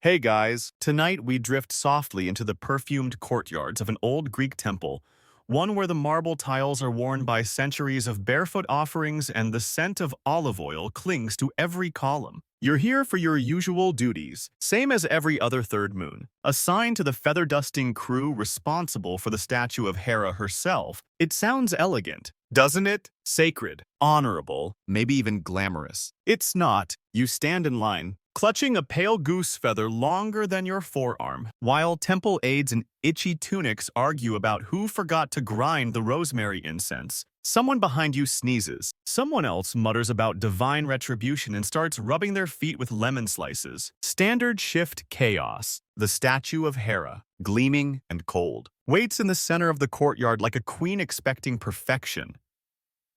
Hey guys, tonight we drift softly into the perfumed courtyards of an old Greek temple, one where the marble tiles are worn by centuries of barefoot offerings and the scent of olive oil clings to every column. You're here for your usual duties, same as every other third moon. Assigned to the feather-dusting crew responsible for the statue of Hera herself, it sounds elegant, doesn't it? Sacred, honorable, maybe even glamorous. It's not. You stand in line, clutching a pale goose feather longer than your forearm, while temple aides in itchy tunics argue about who forgot to grind the rosemary incense. Someone behind you sneezes. Someone else mutters about divine retribution and starts rubbing their feet with lemon slices. Standard shift chaos. The statue of Hera, gleaming and cold, waits in the center of the courtyard like a queen expecting perfection.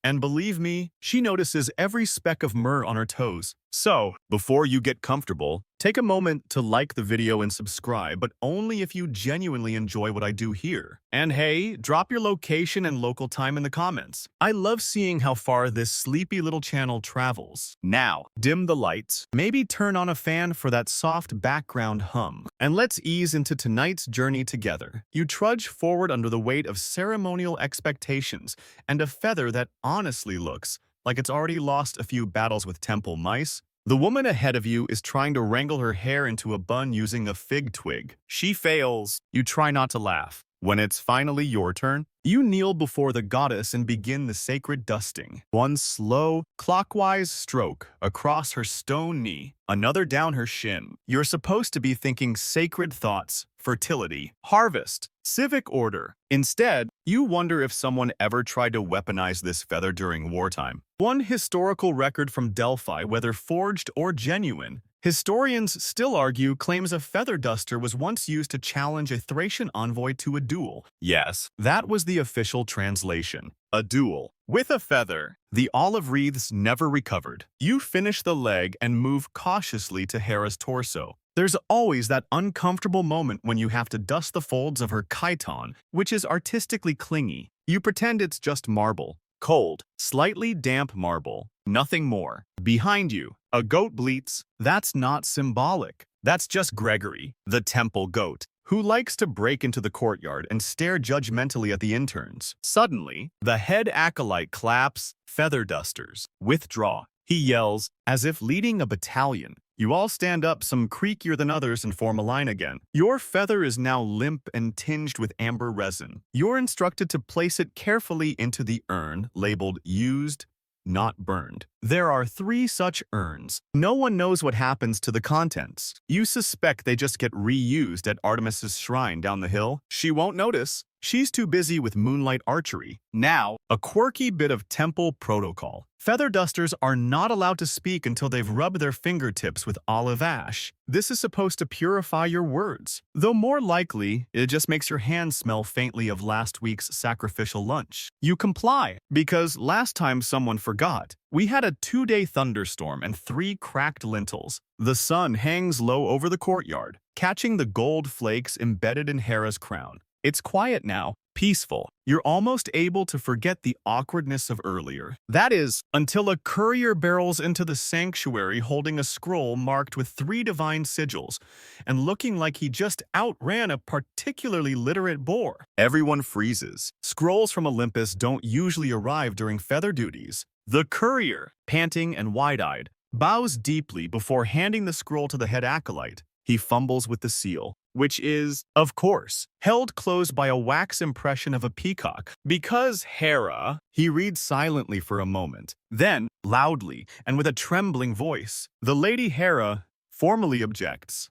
And believe me, she notices every speck of myrrh on her toes. So, before you get comfortable, take a moment to like the video and subscribe, but only if you genuinely enjoy what I do here. And hey, drop your location and local time in the comments. I love seeing how far this sleepy little channel travels. Now, dim the lights, maybe turn on a fan for that soft background hum, and let's ease into tonight's journey together. You trudge forward under the weight of ceremonial expectations and a feather that honestly looks like it's already lost a few battles with temple mice. The woman ahead of you is trying to wrangle her hair into a bun using a fig twig. She fails. You try not to laugh. When it's finally your turn, you kneel before the goddess and begin the sacred dusting. One slow, clockwise stroke across her stone knee, another down her shin. You're supposed to be thinking sacred thoughts, fertility, harvest, civic order. Instead, you wonder if someone ever tried to weaponize this feather during wartime. One historical record from Delphi, whether forged or genuine, historians still argue claims a feather duster was once used to challenge a Thracian envoy to a duel. Yes, that was the official translation. A duel. With a feather. The olive wreaths never recovered. You finish the leg and move cautiously to Hera's torso. There's always that uncomfortable moment when you have to dust the folds of her chiton, which is artistically clingy. You pretend it's just marble. Cold, slightly damp marble. Nothing more. Behind you, a goat bleats. That's not symbolic. That's just Gregory, the temple goat, who likes to break into the courtyard and stare judgmentally at the interns. Suddenly, the head acolyte claps, "Feather dusters, withdraw," he yells, as if leading a battalion. You all stand up, some creakier than others, and form a line again. Your feather is now limp and tinged with amber resin. You're instructed to place it carefully into the urn labeled used, not burned. There are 3 such urns. No one knows what happens to the contents. You suspect they just get reused at Artemis's shrine down the hill. She won't notice. She's too busy with moonlight archery. Now, a quirky bit of temple protocol. Feather dusters are not allowed to speak until they've rubbed their fingertips with olive ash. This is supposed to purify your words, though more likely, it just makes your hands smell faintly of last week's sacrificial lunch. You comply, because last time someone forgot, we had a 2-day thunderstorm and 3 cracked lintels. The sun hangs low over the courtyard, catching the gold flakes embedded in Hera's crown. It's quiet now, peaceful. You're almost able to forget the awkwardness of earlier. That is, until a courier barrels into the sanctuary holding a scroll marked with 3 divine sigils and looking like he just outran a particularly literate boar. Everyone freezes. Scrolls from Olympus don't usually arrive during feather duties. The courier, panting and wide-eyed, bows deeply before handing the scroll to the head acolyte. He fumbles with the seal, which is, of course, held closed by a wax impression of a peacock. Because Hera, he reads silently for a moment. Then, loudly and with a trembling voice, the Lady Hera formally objects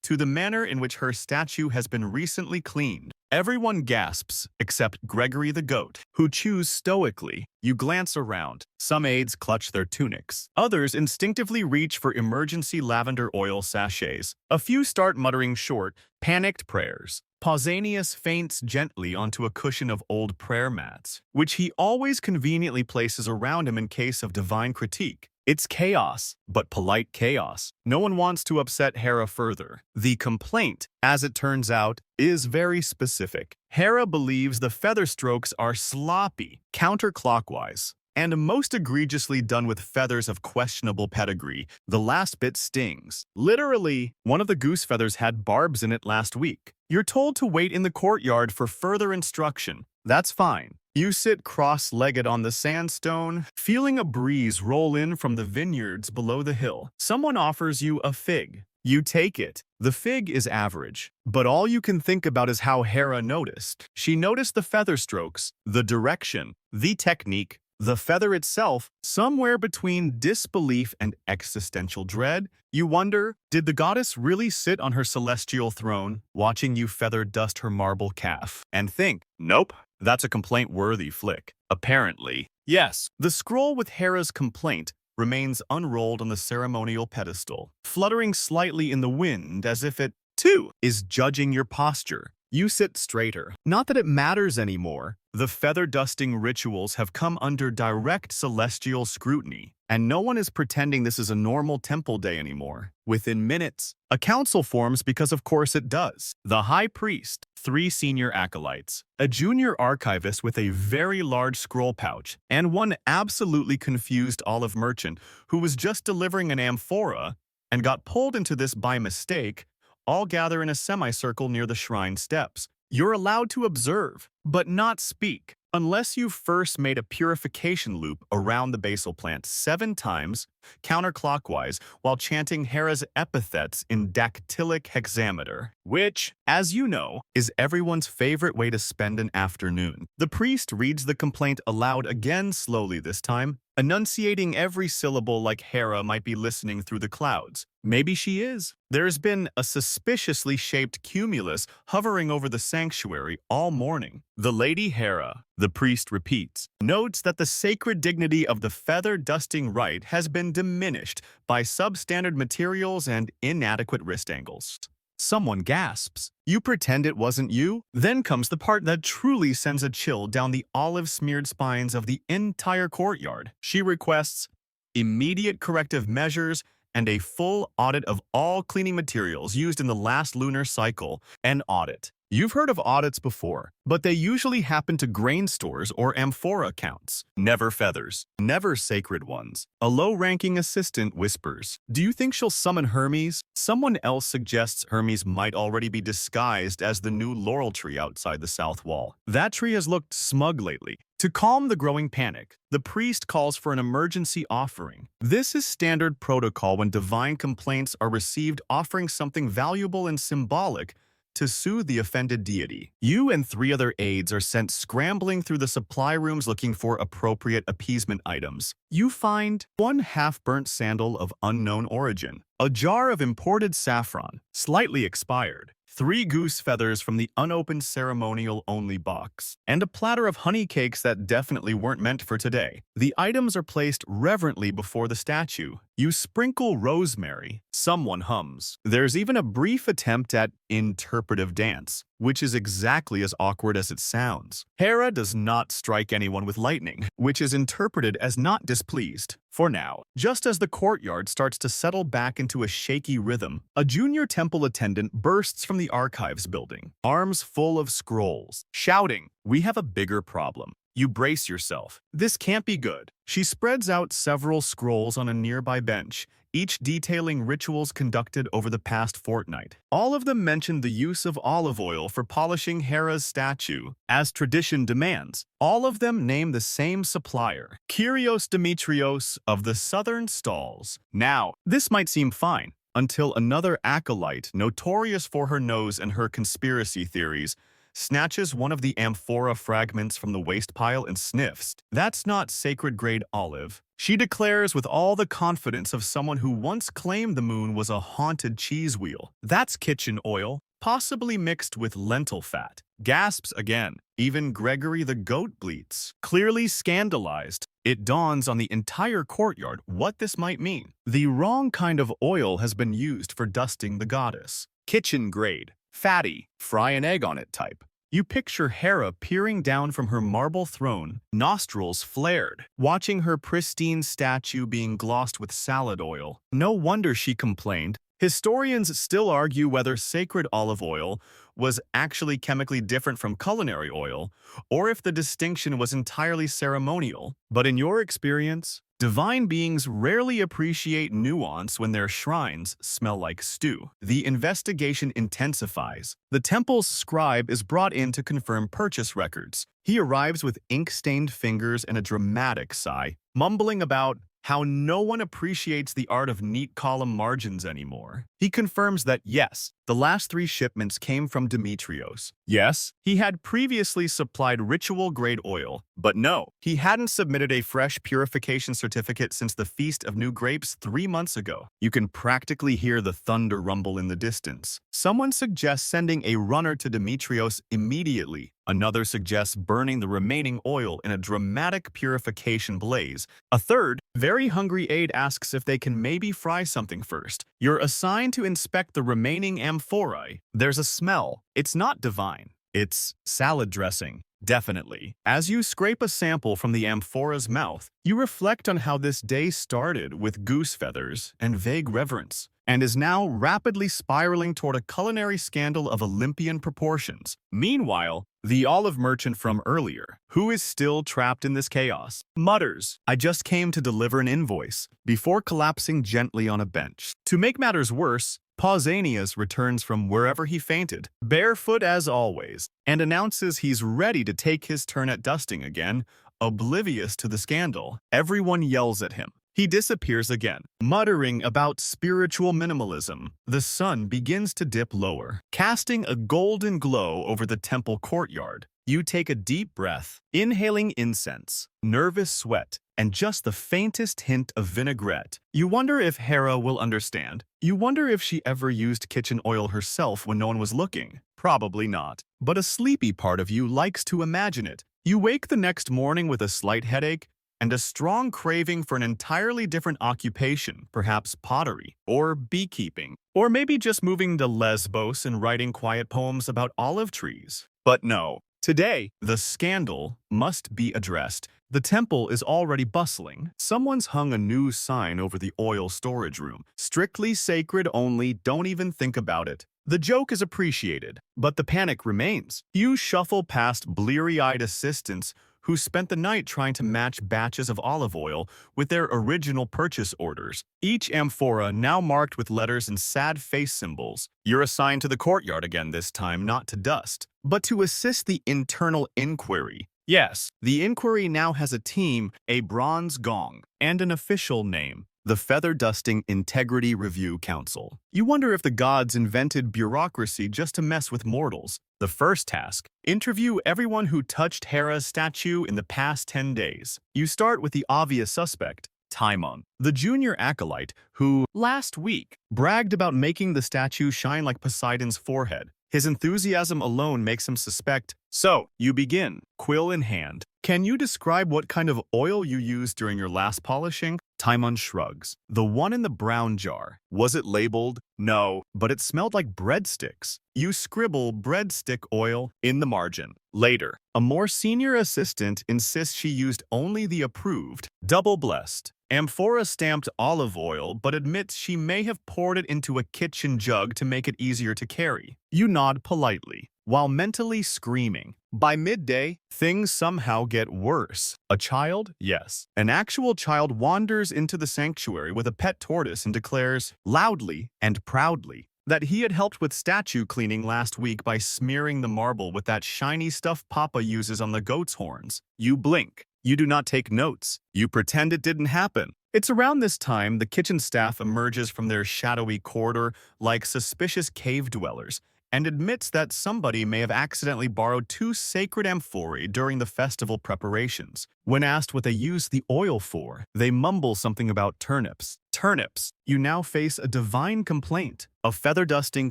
to the manner in which her statue has been recently cleaned. Everyone gasps, except Gregory the goat, who chews stoically. You glance around. Some aides clutch their tunics. Others instinctively reach for emergency lavender oil sachets. A few start muttering short, panicked prayers. Pausanias faints gently onto a cushion of old prayer mats, which he always conveniently places around him in case of divine critique. It's chaos, but polite chaos. No one wants to upset Hera further. The complaint, as it turns out, is very specific. Hera believes the feather strokes are sloppy, counterclockwise. and most egregiously done with feathers of questionable pedigree. The last bit stings. Literally, one of the goose feathers had barbs in it last week. You're told to wait in the courtyard for further instruction. That's fine. You sit cross-legged on the sandstone, feeling a breeze roll in from the vineyards below the hill. Someone offers you a fig. You take it. The fig is average, but all you can think about is how Hera noticed. She noticed the feather strokes, the direction, the technique, the feather itself. Somewhere between disbelief and existential dread, you wonder, did the goddess really sit on her celestial throne, watching you feather dust her marble calf? And think, nope, that's a complaint-worthy flick. Apparently. Yes, the scroll with Hera's complaint remains unrolled on the ceremonial pedestal, fluttering slightly in the wind as if it, too, is judging your posture. You sit straighter. Not that it matters anymore. The feather-dusting rituals have come under direct celestial scrutiny, and no one is pretending this is a normal temple day anymore. Within minutes, a council forms because of course it does. The high priest, 3 senior acolytes, a junior archivist with a very large scroll pouch, and one absolutely confused olive merchant who was just delivering an amphora and got pulled into this by mistake, all gather in a semicircle near the shrine steps. You're allowed to observe, but not speak, unless you've first made a purification loop around the basil plant 7 times, counterclockwise, while chanting Hera's epithets in dactylic hexameter, which, as you know, is everyone's favorite way to spend an afternoon. The priest reads the complaint aloud again slowly this time, enunciating every syllable like Hera might be listening through the clouds. Maybe she is. There's been a suspiciously shaped cumulus hovering over the sanctuary all morning. The Lady Hera, the priest repeats, notes that the sacred dignity of the feather-dusting rite has been diminished by substandard materials and inadequate wrist angles. Someone gasps. You pretend it wasn't you? Then comes the part that truly sends a chill down the olive-smeared spines of the entire courtyard. She requests immediate corrective measures and a full audit of all cleaning materials used in the last lunar cycle. An audit. You've heard of audits before, but they usually happen to grain stores or amphora counts. Never feathers. Never sacred ones. A low-ranking assistant whispers, "Do you think she'll summon Hermes?" Someone else suggests Hermes might already be disguised as the new laurel tree outside the south wall. That tree has looked smug lately. To calm the growing panic, the priest calls for an emergency offering. This is standard protocol when divine complaints are received, offering something valuable and symbolic to soothe the offended deity. You and 3 other aides are sent scrambling through the supply rooms looking for appropriate appeasement items. You find 1 half-burnt sandal of unknown origin, a jar of imported saffron, slightly expired, 3 goose feathers from the unopened ceremonial-only box, and a platter of honey cakes that definitely weren't meant for today. The items are placed reverently before the statue. You sprinkle rosemary. Someone hums. There's even a brief attempt at interpretive dance, which is exactly as awkward as it sounds. Hera does not strike anyone with lightning, which is interpreted as not displeased. For now, just as the courtyard starts to settle back into a shaky rhythm, a junior temple attendant bursts from the archives building, arms full of scrolls, shouting, "We have a bigger problem." You brace yourself. This can't be good. She spreads out several scrolls on a nearby bench, each detailing rituals conducted over the past fortnight. All of them mention the use of olive oil for polishing Hera's statue, as tradition demands. All of them name the same supplier, Kyrios Demetrios of the Southern Stalls. Now, this might seem fine, until another acolyte, notorious for her nose and her conspiracy theories, snatches one of the amphora fragments from the waste pile and sniffs. That's not sacred-grade olive. She declares with all the confidence of someone who once claimed the moon was a haunted cheese wheel. That's kitchen oil, possibly mixed with lentil fat. Gasps again. Even Gregory the goat bleats, clearly scandalized. It dawns on the entire courtyard what this might mean. The wrong kind of oil has been used for dusting the goddess. Kitchen grade. Fatty, fry an egg on it type. You picture Hera peering down from her marble throne, nostrils flared, watching her pristine statue being glossed with salad oil. No wonder she complained. Historians still argue whether sacred olive oil was actually chemically different from culinary oil, or if the distinction was entirely ceremonial. But in your experience, divine beings rarely appreciate nuance when their shrines smell like stew. The investigation intensifies. The temple's scribe is brought in to confirm purchase records. He arrives with ink-stained fingers and a dramatic sigh, mumbling about how no one appreciates the art of neat column margins anymore. He confirms that yes, the last 3 shipments came from Demetrios. Yes, he had previously supplied ritual-grade oil, but no, he hadn't submitted a fresh purification certificate since the Feast of New Grapes 3 months ago. You can practically hear the thunder rumble in the distance. Someone suggests sending a runner to Demetrios immediately. Another suggests burning the remaining oil in a dramatic purification blaze. A third, very hungry aide asks if they can maybe fry something first. You're assigned to inspect the remaining amphorae. There's a smell. It's not divine. It's salad dressing. Definitely. As you scrape a sample from the amphora's mouth, you reflect on how this day started with goose feathers and vague reverence, and is now rapidly spiraling toward a culinary scandal of Olympian proportions. Meanwhile, the olive merchant from earlier, who is still trapped in this chaos, mutters, "I just came to deliver an invoice," before collapsing gently on a bench. To make matters worse, Pausanias returns from wherever he fainted, barefoot as always, and announces he's ready to take his turn at dusting again, oblivious to the scandal. Everyone yells at him. He disappears again, muttering about spiritual minimalism. The sun begins to dip lower, casting a golden glow over the temple courtyard. You take a deep breath, inhaling incense, nervous sweat, and just the faintest hint of vinaigrette. You wonder if Hera will understand. You wonder if she ever used kitchen oil herself when no one was looking. Probably not. But a sleepy part of you likes to imagine it. You wake the next morning with a slight headache and a strong craving for an entirely different occupation, perhaps pottery, or beekeeping, or maybe just moving to Lesbos and writing quiet poems about olive trees. But no. Today, the scandal must be addressed. The temple is already bustling. Someone's hung a new sign over the oil storage room. Strictly sacred only, don't even think about it. The joke is appreciated, but the panic remains. You shuffle past bleary-eyed assistants who spent the night trying to match batches of olive oil with their original purchase orders, each amphora now marked with letters and sad face symbols. You're assigned to the courtyard again this time, not to dust, but to assist the internal inquiry. Yes, the inquiry now has a team, a bronze gong, and an official name. The Feather Dusting Integrity Review Council. You wonder if the gods invented bureaucracy just to mess with mortals. The first task, interview everyone who touched Hera's statue in the past 10 days. You start with the obvious suspect, Timon, the junior acolyte who, last week, bragged about making the statue shine like Poseidon's forehead. His enthusiasm alone makes him suspect. So, you begin, quill in hand. Can you describe what kind of oil you used during your last polishing? Timon shrugs. The one in the brown jar. Was it labeled? No, but it smelled like breadsticks. You scribble breadstick oil in the margin. Later, a more senior assistant insists she used only the approved, double-blessed, amphora-stamped olive oil, but admits she may have poured it into a kitchen jug to make it easier to carry. You nod politely, while mentally screaming. By midday, things somehow get worse. A child? Yes. An actual child wanders into the sanctuary with a pet tortoise and declares, loudly and proudly, that he had helped with statue cleaning last week by smearing the marble with that shiny stuff Papa uses on the goat's horns. You blink. You do not take notes. You pretend it didn't happen. It's around this time the kitchen staff emerges from their shadowy corridor like suspicious cave dwellers and admits that somebody may have accidentally borrowed 2 sacred amphorae during the festival preparations. When asked what they used the oil for, they mumble something about turnips. Turnips. You now face a divine complaint, a feather-dusting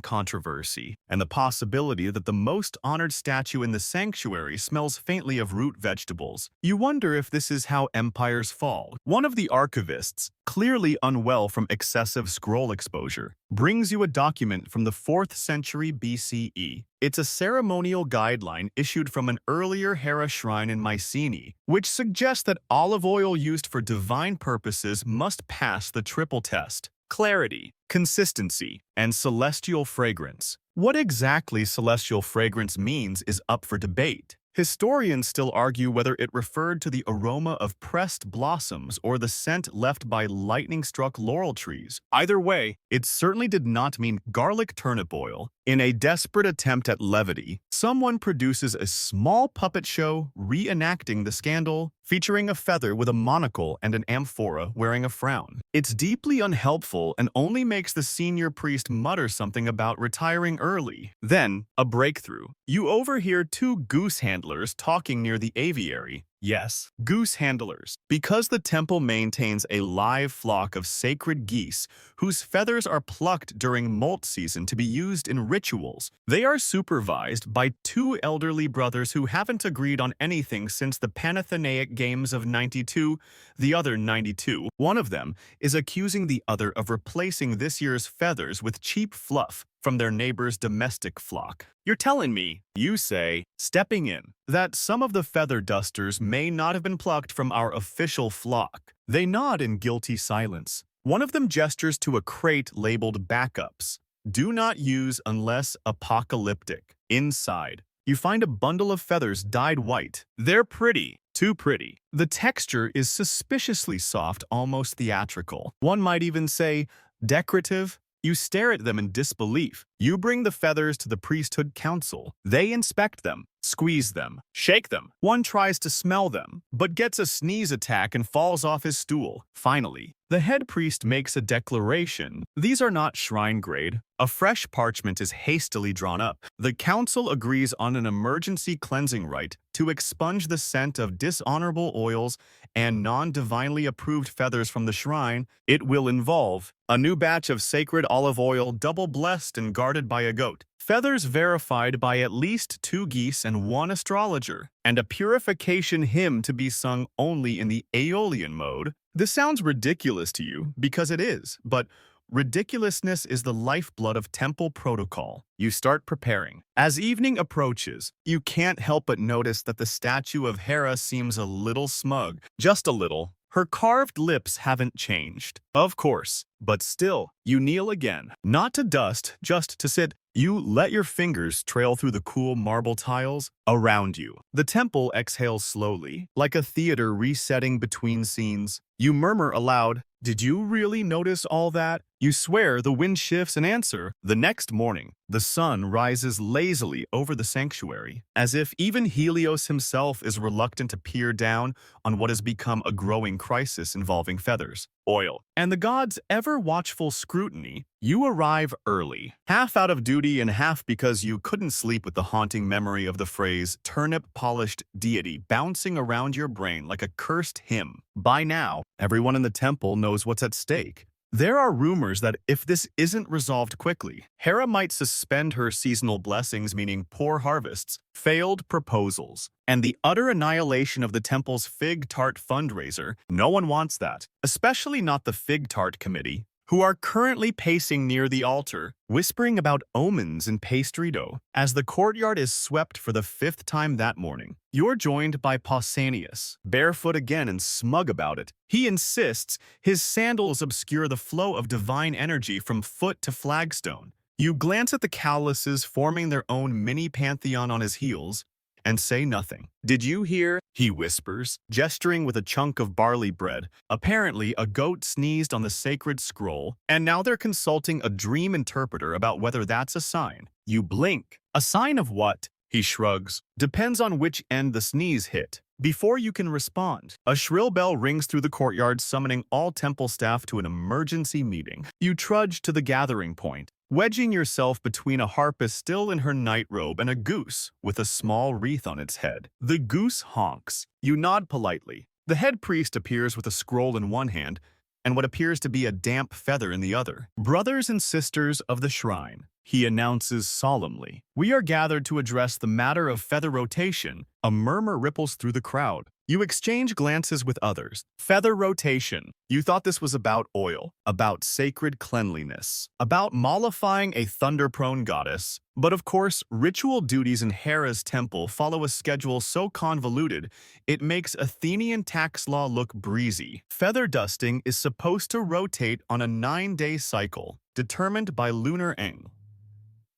controversy, and the possibility that the most honored statue in the sanctuary smells faintly of root vegetables. You wonder if this is how empires fall. One of the archivists, clearly unwell from excessive scroll exposure, brings you a document from the 4th century BCE. It's a ceremonial guideline issued from an earlier Hera shrine in Mycenae, which suggests that olive oil used for divine purposes must pass the triple test: clarity, consistency, and celestial fragrance. What exactly celestial fragrance means is up for debate. Historians still argue whether it referred to the aroma of pressed blossoms or the scent left by lightning-struck laurel trees. Either way, it certainly did not mean garlic turnip oil. In a desperate attempt at levity, someone produces a small puppet show reenacting the scandal, featuring a feather with a monocle and an amphora wearing a frown. It's deeply unhelpful and only makes the senior priest mutter something about retiring early. Then, a breakthrough. You overhear two goose handlers talking near the aviary. Yes, goose handlers, because the temple maintains a live flock of sacred geese whose feathers are plucked during molt season to be used in rituals. They are supervised by two elderly brothers who haven't agreed on anything since the Panathenaic Games of 92, the other 92. One of them is accusing the other of replacing this year's feathers with cheap fluff from their neighbor's domestic flock. You're telling me, you say, stepping in, that some of the feather dusters may not have been plucked from our official flock. They nod in guilty silence. One of them gestures to a crate labeled backups. Do not use unless apocalyptic. Inside, you find a bundle of feathers dyed white. They're pretty. Too pretty. The texture is suspiciously soft, almost theatrical. One might even say decorative. You stare at them in disbelief. You bring the feathers to the priesthood council. They inspect them, squeeze them, shake them. One tries to smell them, but gets a sneeze attack and falls off his stool. Finally, the head priest makes a declaration. These are not shrine grade. A fresh parchment is hastily drawn up. The council agrees on an emergency cleansing rite to expunge the scent of dishonorable oils and non-divinely approved feathers from the shrine. It will involve a new batch of sacred olive oil double blessed and guarded by a goat, feathers verified by at least 2 geese and 1 astrologer, and a purification hymn to be sung only in the Aeolian mode. This sounds ridiculous to you, because it is, but ridiculousness is the lifeblood of temple protocol. You start preparing. As evening approaches, you can't help but notice that the statue of Hera seems a little smug. Just a little. Her carved lips haven't changed. Of course, but still, you kneel again. Not to dust, just to sit. You let your fingers trail through the cool marble tiles around you. The temple exhales slowly, like a theater resetting between scenes. You murmur aloud, "Did you really notice all that?" You swear the wind shifts and answer. The next morning, the sun rises lazily over the sanctuary, as if even Helios himself is reluctant to peer down on what has become a growing crisis involving feathers, oil, and the gods' ever-watchful scrutiny. You arrive early, half out of duty and half because you couldn't sleep with the haunting memory of the phrase turnip-polished deity bouncing around your brain like a cursed hymn. By now, everyone in the temple knows what's at stake. There are rumors that if this isn't resolved quickly, Hera might suspend her seasonal blessings, meaning poor harvests, failed proposals, and the utter annihilation of the temple's fig tart fundraiser. No one wants that, especially not the fig tart committee, who are currently pacing near the altar, whispering about omens and pastry dough. As the courtyard is swept for the 5th time that morning, you're joined by Pausanias, barefoot again and smug about it. He insists his sandals obscure the flow of divine energy from foot to flagstone. You glance at the cowlices forming their own mini-pantheon on his heels, and say nothing. "Did you hear?" he whispers, gesturing with a chunk of barley bread. Apparently, a goat sneezed on the sacred scroll, and now they're consulting a dream interpreter about whether that's a sign. You blink. A sign of what? He shrugs. Depends on which end the sneeze hit. Before you can respond, a shrill bell rings through the courtyard, summoning all temple staff to an emergency meeting. You trudge to the gathering point, wedging yourself between a harpist still in her nightrobe and a goose with a small wreath on its head. The goose honks. You nod politely. The head priest appears with a scroll in one hand and what appears to be a damp feather in the other. Brothers and sisters of the shrine, he announces solemnly. We are gathered to address the matter of feather rotation. A murmur ripples through the crowd. You exchange glances with others. Feather rotation. You thought this was about oil, about sacred cleanliness, about mollifying a thunder-prone goddess. But of course, ritual duties in Hera's temple follow a schedule so convoluted, it makes Athenian tax law look breezy. Feather dusting is supposed to rotate on a 9-day cycle, determined by lunar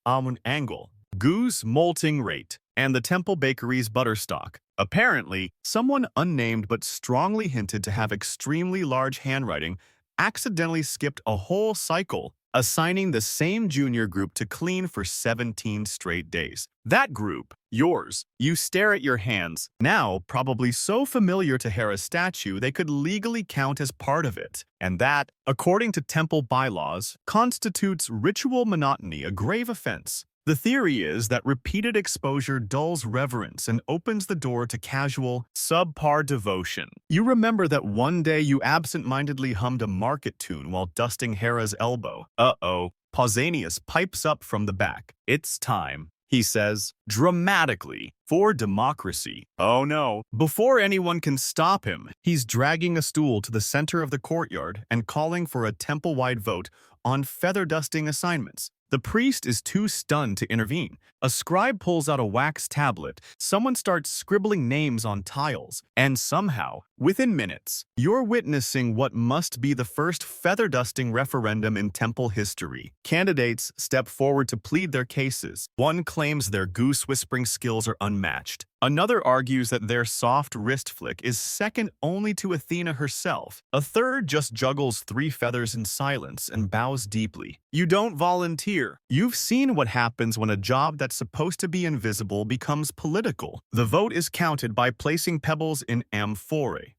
angle, goose molting rate, and the temple bakery's butterstock. Apparently, someone unnamed but strongly hinted to have extremely large handwriting accidentally skipped a whole cycle, assigning the same junior group to clean for 17 straight days. That group, yours, you stare at your hands, now probably so familiar to Hera's statue they could legally count as part of it. And that, according to temple bylaws, constitutes ritual monotony, a grave offense. The theory is that repeated exposure dulls reverence and opens the door to casual, subpar devotion. You remember that one day you absent-mindedly hummed a market tune while dusting Hera's elbow. Uh-oh. Pausanias pipes up from the back. It's time, he says, dramatically, for democracy. Oh no. Before anyone can stop him, he's dragging a stool to the center of the courtyard and calling for a temple-wide vote on feather dusting assignments. The priest is too stunned to intervene. A scribe pulls out a wax tablet, someone starts scribbling names on tiles, and somehow, within minutes, you're witnessing what must be the first feather dusting referendum in temple history. Candidates step forward to plead their cases. One claims their goose-whispering skills are unmatched. Another argues that their soft wrist flick is second only to Athena herself. A third just juggles 3 feathers in silence and bows deeply. You don't volunteer. You've seen what happens when a job that's supposed to be invisible becomes political. The vote is counted by placing pebbles in amphorae,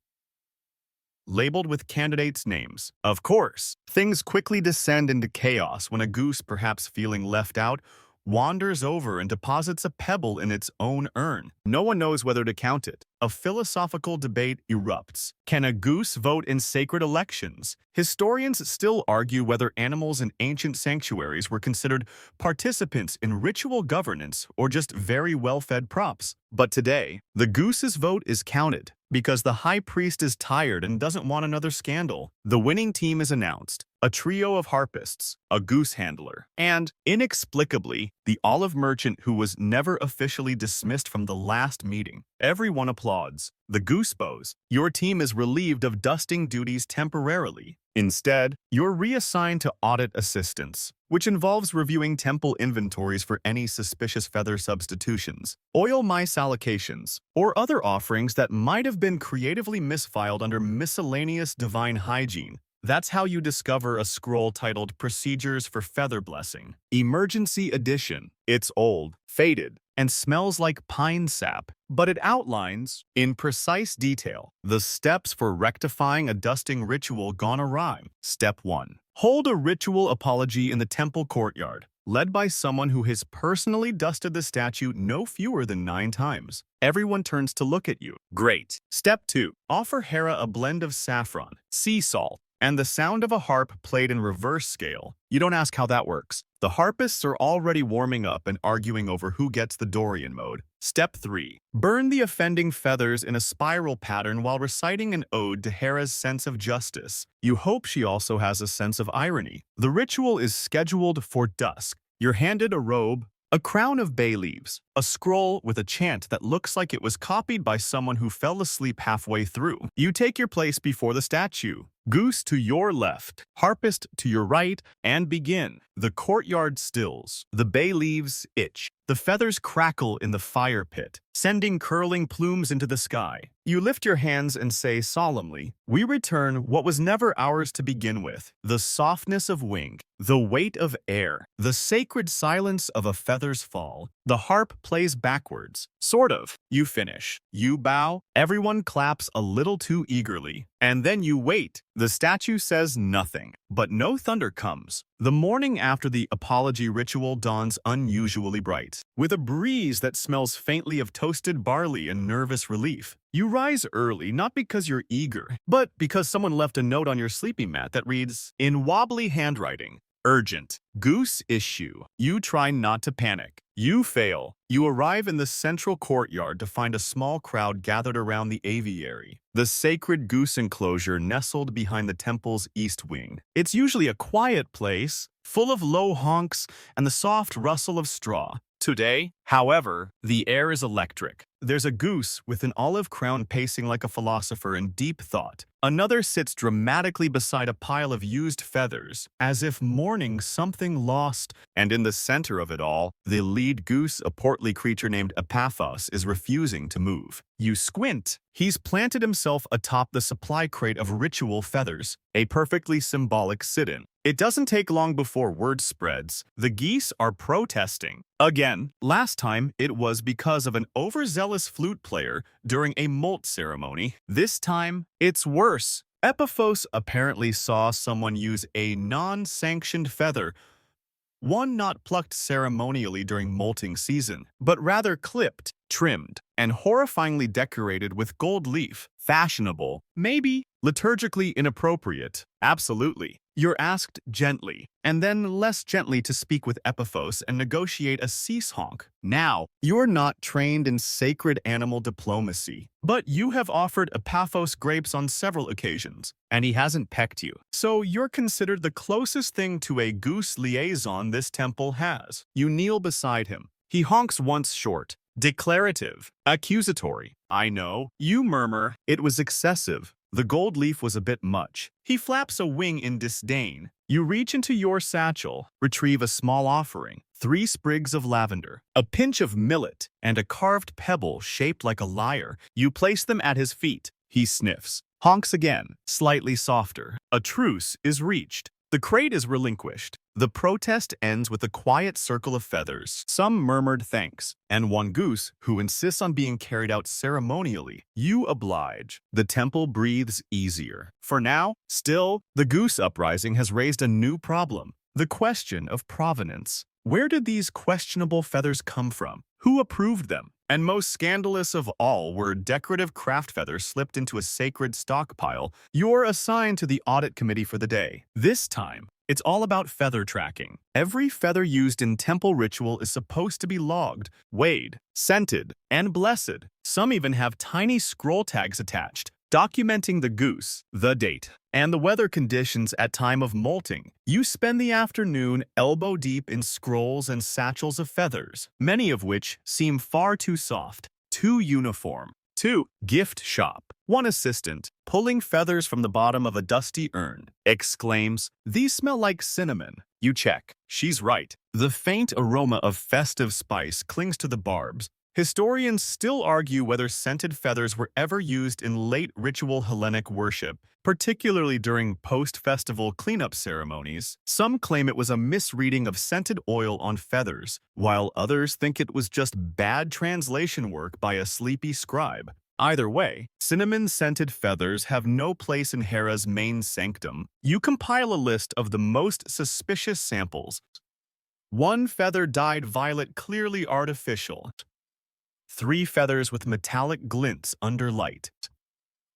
labeled with candidates' names. Of course, things quickly descend into chaos when a goose, perhaps feeling left out, wanders over and deposits a pebble in its own urn. No one knows whether to count it. A philosophical debate erupts. Can a goose vote in sacred elections? Historians still argue whether animals in ancient sanctuaries were considered participants in ritual governance or just very well-fed props. But today, the goose's vote is counted because the high priest is tired and doesn't want another scandal. The winning team is announced. A trio of harpists, a goose handler, and, inexplicably, the olive merchant who was never officially dismissed from the last meeting. Everyone applauds. The goose bows. Your team is relieved of dusting duties temporarily. Instead, you're reassigned to audit assistance, which involves reviewing temple inventories for any suspicious feather substitutions, oil mice allocations, or other offerings that might have been creatively misfiled under miscellaneous divine hygiene. That's how you discover a scroll titled Procedures for Feather Blessing. Emergency Edition. It's old, faded, and smells like pine sap, but it outlines, in precise detail, the steps for rectifying a dusting ritual gone awry. Step 1. Hold a ritual apology in the temple courtyard, led by someone who has personally dusted the statue no fewer than 9 times. Everyone turns to look at you. Great. Step 2. Offer Hera a blend of saffron, sea salt, and the sound of a harp played in reverse scale. You don't ask how that works. The harpists are already warming up and arguing over who gets the Dorian mode. Step 3. Burn the offending feathers in a spiral pattern while reciting an ode to Hera's sense of justice. You hope she also has a sense of irony. The ritual is scheduled for dusk. You're handed a robe, a crown of bay leaves, a scroll with a chant that looks like it was copied by someone who fell asleep halfway through. You take your place before the statue. Goose to your left, harpist to your right, and begin. The courtyard stills. The bay leaves itch. The feathers crackle in the fire pit, sending curling plumes into the sky. You lift your hands and say solemnly, "We return what was never ours to begin with, the softness of wing, the weight of air, the sacred silence of a feather's fall." The harp plays backwards. Sort of. You finish. You bow. Everyone claps a little too eagerly. And then you wait. The statue says nothing, but no thunder comes. The morning after the apology ritual dawns unusually bright, with a breeze that smells faintly of toasted barley and nervous relief. You rise early not because you're eager, but because someone left a note on your sleeping mat that reads, in wobbly handwriting, Urgent. Goose issue. You try not to panic. You fail. You arrive in the central courtyard to find a small crowd gathered around the aviary, the sacred goose enclosure nestled behind the temple's east wing. It's usually a quiet place, full of low honks and the soft rustle of straw. Today, however, the air is electric. There's a goose with an olive crown pacing like a philosopher in deep thought. Another sits dramatically beside a pile of used feathers, as if mourning something lost. And in the center of it all, the lead goose, a portly creature named Apaphos, is refusing to move. You squint. He's planted himself atop the supply crate of ritual feathers, a perfectly symbolic sit-in. It doesn't take long before word spreads. The geese are protesting. Again, last time it was because of an overzealous flute player during a molt ceremony. This time, it's worse. Epiphos apparently saw someone use a non-sanctioned feather, one not plucked ceremonially during molting season, but rather clipped, trimmed, and horrifyingly decorated with gold leaf. Fashionable, maybe. Liturgically inappropriate, absolutely. You're asked gently, and then less gently to speak with Epiphos and negotiate a cease honk. Now, you're not trained in sacred animal diplomacy, but you have offered Epaphos grapes on several occasions, and he hasn't pecked you. So you're considered the closest thing to a goose liaison this temple has. You kneel beside him. He honks once short, declarative, accusatory. I know. You murmur, it was excessive. The gold leaf was a bit much. He flaps a wing in disdain. You reach into your satchel, retrieve a small offering, 3 sprigs of lavender, a pinch of millet, and a carved pebble shaped like a lyre. You place them at his feet. He sniffs, honks again, slightly softer. A truce is reached. The crate is relinquished. The protest ends with a quiet circle of feathers. Some murmured thanks, and one goose who insists on being carried out ceremonially. You oblige. The temple breathes easier. For now, still, the goose uprising has raised a new problem. The question of provenance. Where did these questionable feathers come from? Who approved them? And most scandalous of all were decorative craft feathers slipped into a sacred stockpile. You're assigned to the audit committee for the day. This time, it's all about feather tracking. Every feather used in temple ritual is supposed to be logged, weighed, scented, and blessed. Some even have tiny scroll tags attached, documenting the goose, the date, and the weather conditions at time of molting. You spend the afternoon elbow-deep in scrolls and satchels of feathers, many of which seem far too soft, too uniform. 2. Gift shop. One assistant, pulling feathers from the bottom of a dusty urn, exclaims, "These smell like cinnamon." You check. She's right. The faint aroma of festive spice clings to the barbs. Historians still argue whether scented feathers were ever used in late ritual Hellenic worship, particularly during post-festival cleanup ceremonies. Some claim it was a misreading of scented oil on feathers, while others think it was just bad translation work by a sleepy scribe. Either way, cinnamon-scented feathers have no place in Hera's main sanctum. You compile a list of the most suspicious samples. 1 feather dyed violet, clearly artificial. 3 feathers with metallic glints under light.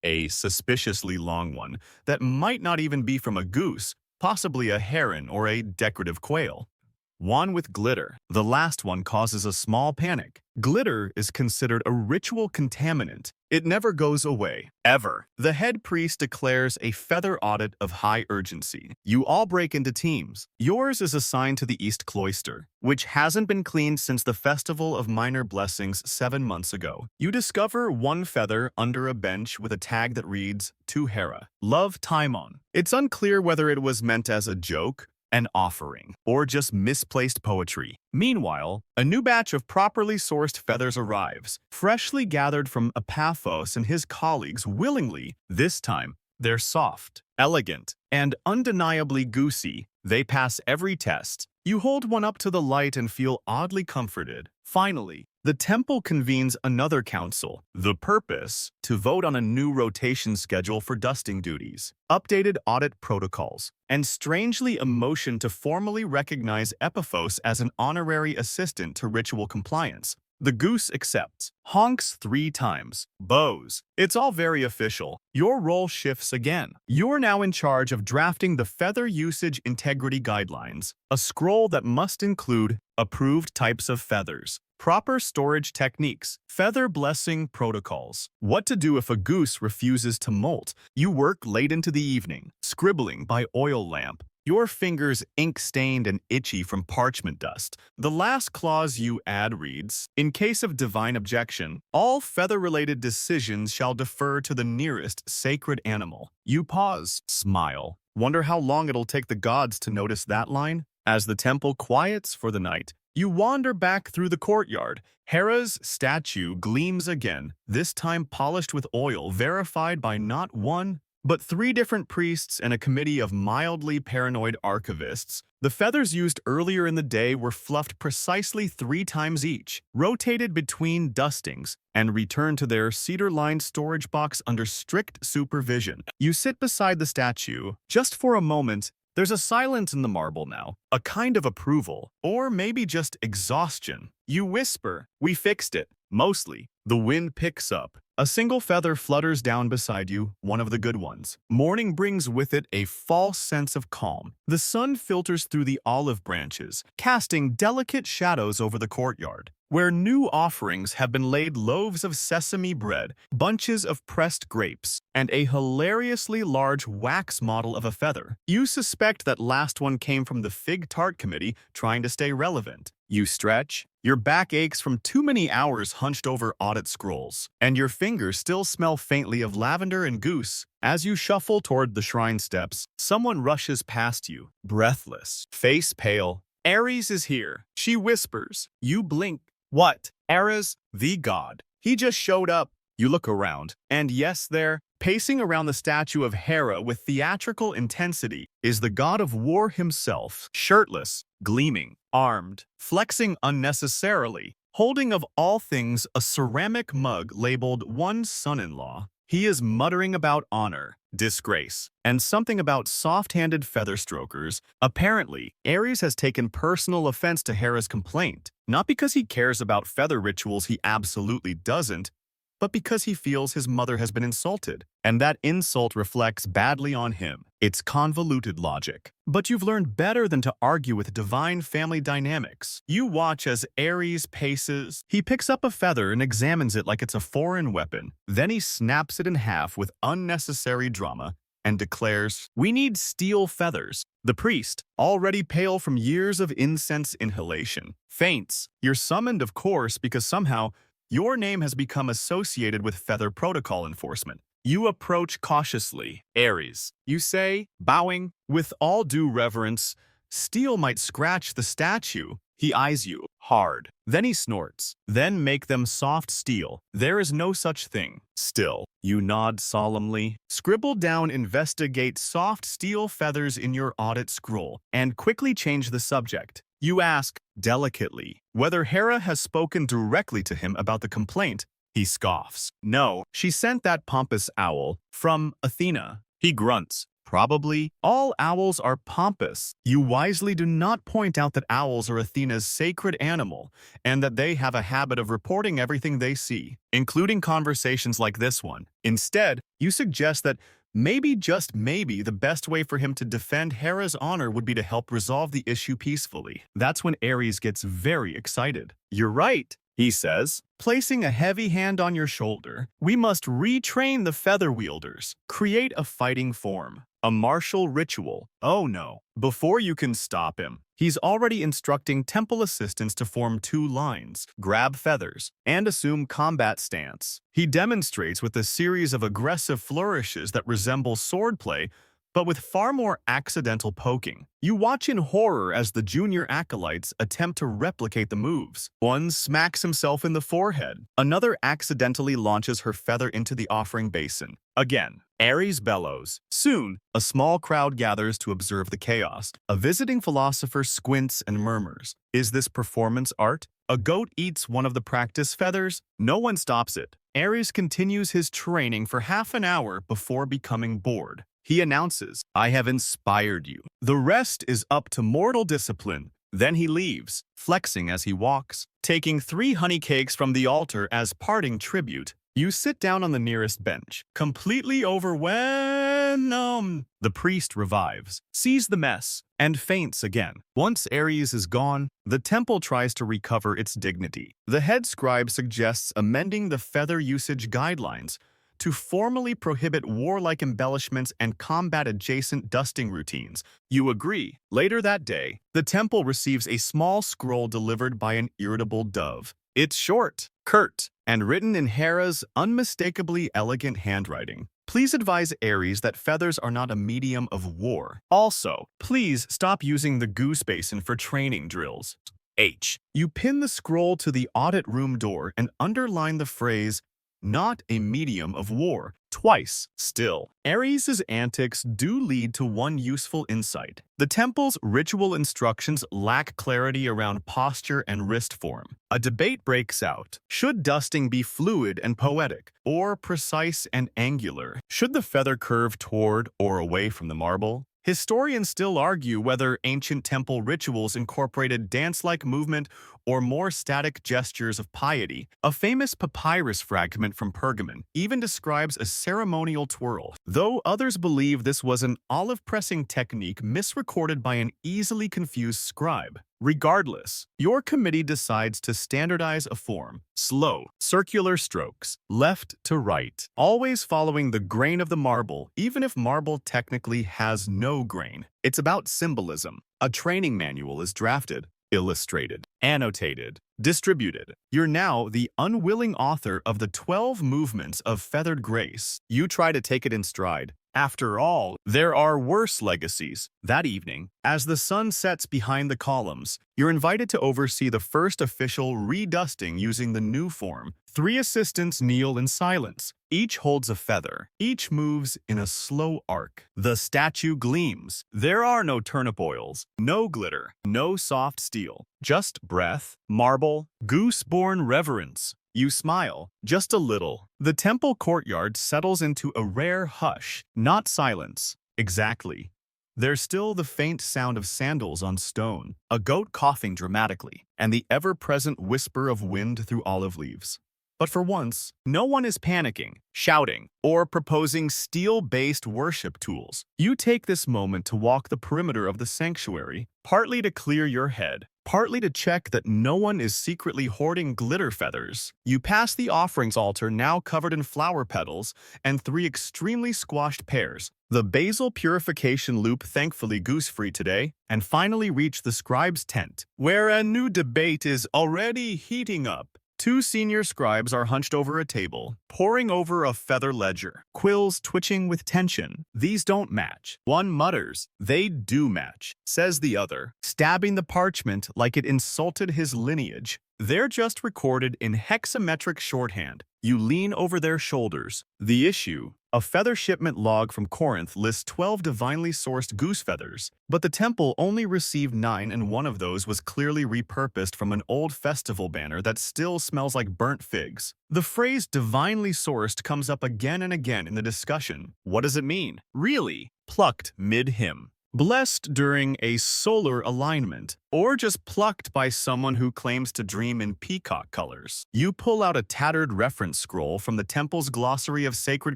A suspiciously long one that might not even be from a goose, possibly a heron or a decorative quail. 1 with glitter. The last one causes a small panic. Glitter is considered a ritual contaminant. It never goes away, ever. The head priest declares a feather audit of high urgency. You all break into teams. Yours is assigned to the East Cloister, which hasn't been cleaned since the Festival of Minor Blessings 7 months ago. You discover 1 feather under a bench with a tag that reads, "To Hera. Love, Timon." It's unclear whether it was meant as a joke, an offering, or just misplaced poetry. Meanwhile, a new batch of properly sourced feathers arrives, freshly gathered from Epaphos and his colleagues willingly. This time, they're soft, elegant, and undeniably goosey. They pass every test. You hold one up to the light and feel oddly comforted. Finally, the temple convenes another council. The purpose? To vote on a new rotation schedule for dusting duties, updated audit protocols, and strangely a motion to formally recognize Epiphos as an honorary assistant to ritual compliance. The goose accepts, honks 3 times, bows. It's all very official. Your role shifts again. You're now in charge of drafting the Feather Usage Integrity Guidelines, a scroll that must include approved types of feathers, proper storage techniques, feather blessing protocols, what to do if a goose refuses to molt. You work late into the evening, scribbling by oil lamp, your fingers ink-stained and itchy from parchment dust. The last clause you add reads, "In case of divine objection, all feather-related decisions shall defer to the nearest sacred animal." You pause, smile, wonder how long it'll take the gods to notice that line. As the temple quiets for the night, you wander back through the courtyard. Hera's statue gleams again, this time polished with oil, verified by not one, but 3 different priests and a committee of mildly paranoid archivists. The feathers used earlier in the day were fluffed precisely 3 times each, rotated between dustings, and returned to their cedar-lined storage box under strict supervision. You sit beside the statue. Just for a moment, there's a silence in the marble now, a kind of approval, or maybe just exhaustion. You whisper, "We fixed it." Mostly. The wind picks up. A single feather flutters down beside you, one of the good ones. Morning brings with it a false sense of calm. The sun filters through the olive branches, casting delicate shadows over the courtyard. Where new offerings have been laid loaves of sesame bread, bunches of pressed grapes, and a hilariously large wax model of a feather. You suspect that last one came from the fig tart committee trying to stay relevant. You stretch. Your back aches from too many hours hunched over audit scrolls, and your fingers still smell faintly of lavender and goose. As you shuffle toward the shrine steps, someone rushes past you, breathless, face pale. "Ares is here," she whispers. You blink. "What? Ares? The god. He just showed up." You look around, and yes, there, pacing around the statue of Hera with theatrical intensity, is the god of war himself, shirtless, gleaming, armed, flexing unnecessarily, holding of all things a ceramic mug labeled "One Son-in-Law." He is muttering about honor, disgrace, and something about soft-handed feather strokers. Apparently, Ares has taken personal offense to Hera's complaint, not because he cares about feather rituals he absolutely doesn't, but because he feels his mother has been insulted, and that insult reflects badly on him. It's convoluted logic. But you've learned better than to argue with divine family dynamics. You watch as Ares paces. He picks up a feather and examines it like it's a foreign weapon. Then he snaps it in half with unnecessary drama and declares, "We need steel feathers." The priest, already pale from years of incense inhalation, faints. You're summoned, of course, because somehow your name has become associated with feather protocol enforcement. You approach cautiously. "Ares," you say, bowing. "With all due reverence, steel might scratch the statue." He eyes you hard. Then he snorts. "Then make them soft steel. There is no such thing." Still, you nod solemnly. Scribble down "investigate soft steel feathers" in your audit scroll, and quickly change the subject. You ask, delicately, whether Hera has spoken directly to him about the complaint. He scoffs. "No, she sent that pompous owl from Athena." He grunts. "Probably. All owls are pompous." You wisely do not point out that owls are Athena's sacred animal, and that they have a habit of reporting everything they see, including conversations like this one. Instead, you suggest that maybe, just maybe, the best way for him to defend Hera's honor would be to help resolve the issue peacefully. That's when Ares gets very excited. "You're right," he says, placing a heavy hand on your shoulder. "We must retrain the feather wielders, create a fighting form, a martial ritual." Oh no. Before you can stop him, he's already instructing temple assistants to form 2 lines, grab feathers, and assume combat stance. He demonstrates with a series of aggressive flourishes that resemble swordplay, but with far more accidental poking. You watch in horror as the junior acolytes attempt to replicate the moves. One smacks himself in the forehead. Another accidentally launches her feather into the offering basin. Again, Ares bellows. Soon, a small crowd gathers to observe the chaos. A visiting philosopher squints and murmurs, "Is this performance art?" A goat eats one of the practice feathers. No one stops it. Ares continues his training for half an hour before becoming bored. He announces, "I have inspired you. The rest is up to mortal discipline." Then he leaves, flexing as he walks, taking 3 honey cakes from the altar as parting tribute. You sit down on the nearest bench, completely overwhelmed. The priest revives, sees the mess, and faints again. Once Ares is gone, the temple tries to recover its dignity. The head scribe suggests amending the feather usage guidelines to formally prohibit warlike embellishments and combat-adjacent dusting routines. You agree. Later that day, the temple receives a small scroll delivered by an irritable dove. It's short, curt, and written in Hera's unmistakably elegant handwriting. Please advise Ares that feathers are not a medium of war. Also, please stop using the goose basin for training drills. H. You pin the scroll to the audit room door and underline the phrase, "not a medium of war," twice. Still, Ares's antics do lead to one useful insight. The temple's ritual instructions lack clarity around posture and wrist form. A debate breaks out. Should dusting be fluid and poetic, or precise and angular? Should the feather curve toward or away from the marble? Historians still argue whether ancient temple rituals incorporated dance-like movement or more static gestures of piety. A famous papyrus fragment from Pergamon even describes a ceremonial twirl, though others believe this was an olive-pressing technique misrecorded by an easily confused scribe. Regardless, your committee decides to standardize a form, slow, circular strokes, left to right, always following the grain of the marble, even if marble technically has no grain. It's about symbolism. A training manual is drafted, illustrated, annotated, distributed. You're now the unwilling author of the 12 movements of feathered grace. You try to take it in stride. After all, there are worse legacies. That evening, as the sun sets behind the columns, you're invited to oversee the first official redusting using the new form. 3 assistants kneel in silence. Each holds a feather. Each moves in a slow arc. The statue gleams. There are no turnip oils, no glitter, no soft steel. Just breath, marble, goose-born reverence. You smile, just a little. The temple courtyard settles into a rare hush, not silence. Exactly. There's still the faint sound of sandals on stone, a goat coughing dramatically, and the ever-present whisper of wind through olive leaves. But for once, no one is panicking, shouting, or proposing steel-based worship tools. You take this moment to walk the perimeter of the sanctuary, partly to clear your head, partly to check that no one is secretly hoarding glitter feathers. You pass the offerings altar now covered in flower petals and 3 extremely squashed pears, the basil purification loop thankfully goose-free today, and finally reach the scribe's tent, where a new debate is already heating up. 2 senior scribes are hunched over a table, poring over a feather ledger, quills twitching with tension. These don't match. One mutters, "They do match," says the other, stabbing the parchment like it insulted his lineage. They're just recorded in hexametric shorthand. You lean over their shoulders. The issue? A feather shipment log from Corinth lists 12 divinely sourced goose feathers, but the temple only received 9, and one of those was clearly repurposed from an old festival banner that still smells like burnt figs. The phrase divinely sourced comes up again and again in the discussion. What does it mean? Really? Plucked mid-hymn. Blessed during a solar alignment, or just plucked by someone who claims to dream in peacock colors. You pull out a tattered reference scroll from the temple's glossary of sacred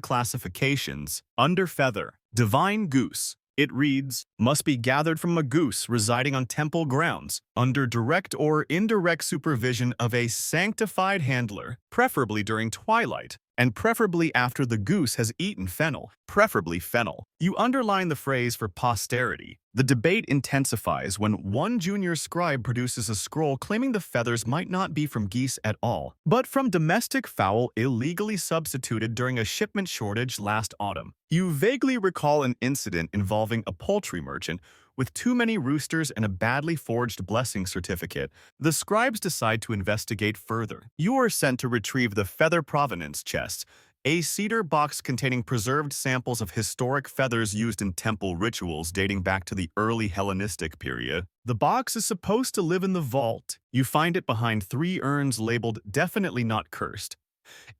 classifications. Under feather, divine goose. It reads, must be gathered from a goose residing on temple grounds, under direct or indirect supervision of a sanctified handler, preferably during twilight, and preferably after the goose has eaten fennel, preferably fennel. You underline the phrase for posterity. The debate intensifies when one junior scribe produces a scroll claiming the feathers might not be from geese at all, but from domestic fowl illegally substituted during a shipment shortage last autumn. You vaguely recall an incident involving a poultry merchant with too many roosters and a badly forged blessing certificate. The scribes decide to investigate further. You are sent to retrieve the feather provenance chest, a cedar box containing preserved samples of historic feathers used in temple rituals dating back to the early Hellenistic period. The box is supposed to live in the vault. You find it behind 3 urns labeled "definitely not cursed,"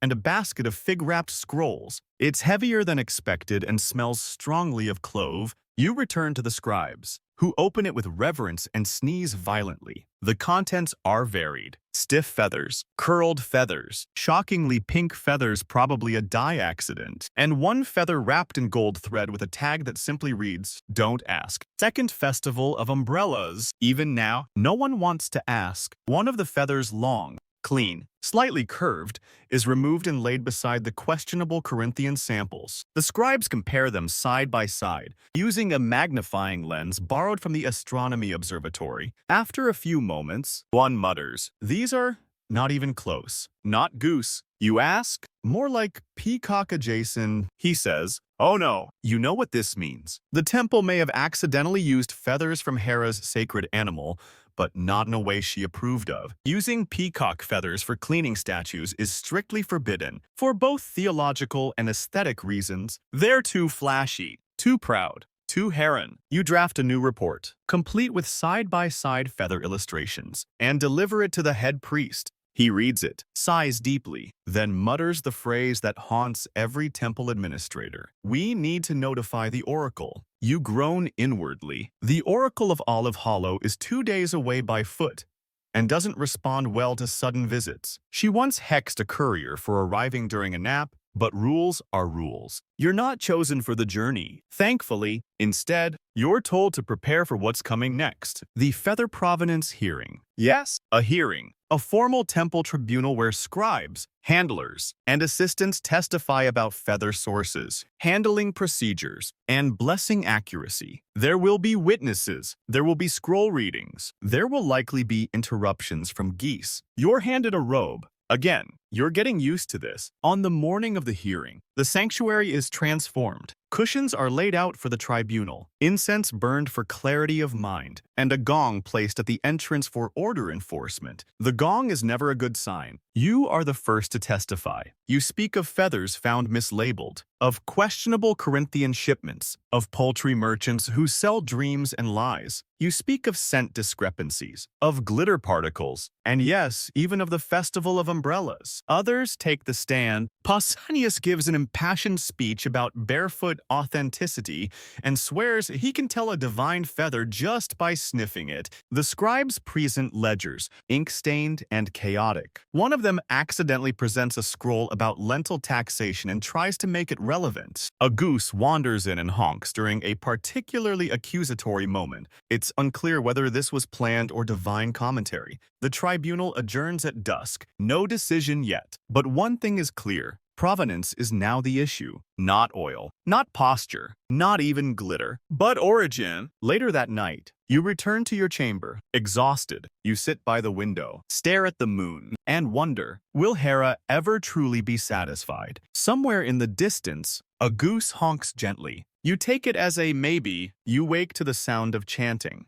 and a basket of fig-wrapped scrolls. It's heavier than expected and smells strongly of clove. You return to the scribes. who open it with reverence and sneeze violently. The contents are varied. Stiff feathers, curled feathers, shockingly pink feathers, probably a dye accident, and one feather wrapped in gold thread with a tag that simply reads, "Don't ask." Second festival of umbrellas. Even now, no one wants to ask. One of the feathers, long, clean, slightly curved, is removed and laid beside the questionable Corinthian samples. The scribes compare them side by side, using a magnifying lens borrowed from the astronomy observatory. After a few moments, one mutters, "These are not even close. Not goose, you ask? More like peacock adjacent," he says. "Oh no, you know what this means. The temple may have accidentally used feathers from Hera's sacred animal, but not in a way she approved of. Using peacock feathers for cleaning statues is strictly forbidden, for both theological and aesthetic reasons. They're too flashy, too proud, too Heron." You draft a new report, complete with side-by-side feather illustrations, and deliver it to the head priest. He reads it, sighs deeply, then mutters the phrase that haunts every temple administrator. "We need to notify the oracle." You groan inwardly. The oracle of Olive Hollow is 2 days away by foot and doesn't respond well to sudden visits. She once hexed a courier for arriving during a nap, but rules are rules. You're not chosen for the journey. Thankfully, instead, you're told to prepare for what's coming next. The Feather Provenance Hearing. Yes, a hearing. A formal temple tribunal where scribes, handlers, and assistants testify about feather sources, handling procedures, and blessing accuracy. There will be witnesses. There will be scroll readings. There will likely be interruptions from geese. You're handed a robe. Again, you're getting used to this. On the morning of the hearing, the sanctuary is transformed. Cushions are laid out for the tribunal, incense burned for clarity of mind, and a gong placed at the entrance for order enforcement. The gong is never a good sign. You are the first to testify. You speak of feathers found mislabeled, of questionable Corinthian shipments, of poultry merchants who sell dreams and lies. You speak of scent discrepancies, of glitter particles, and yes, even of the festival of umbrellas. Others take the stand. Pausanias gives an impassioned speech about barefoot authenticity and swears he can tell a divine feather just by sniffing it. The scribes present ledgers, ink-stained and chaotic. One of them accidentally presents a scroll about lentil taxation and tries to make it relevant. A goose wanders in and honks during a particularly accusatory moment. It's unclear whether this was planned or divine commentary. The tribunal adjourns at dusk. No decision yet. But one thing is clear. Provenance is now the issue. Not oil, not posture, not even glitter, but origin. Later that night, you return to your chamber. Exhausted, you sit by the window, stare at the moon, and wonder, will Hera ever truly be satisfied? Somewhere in the distance, a goose honks gently. You take it as a maybe. You wake to the sound of chanting.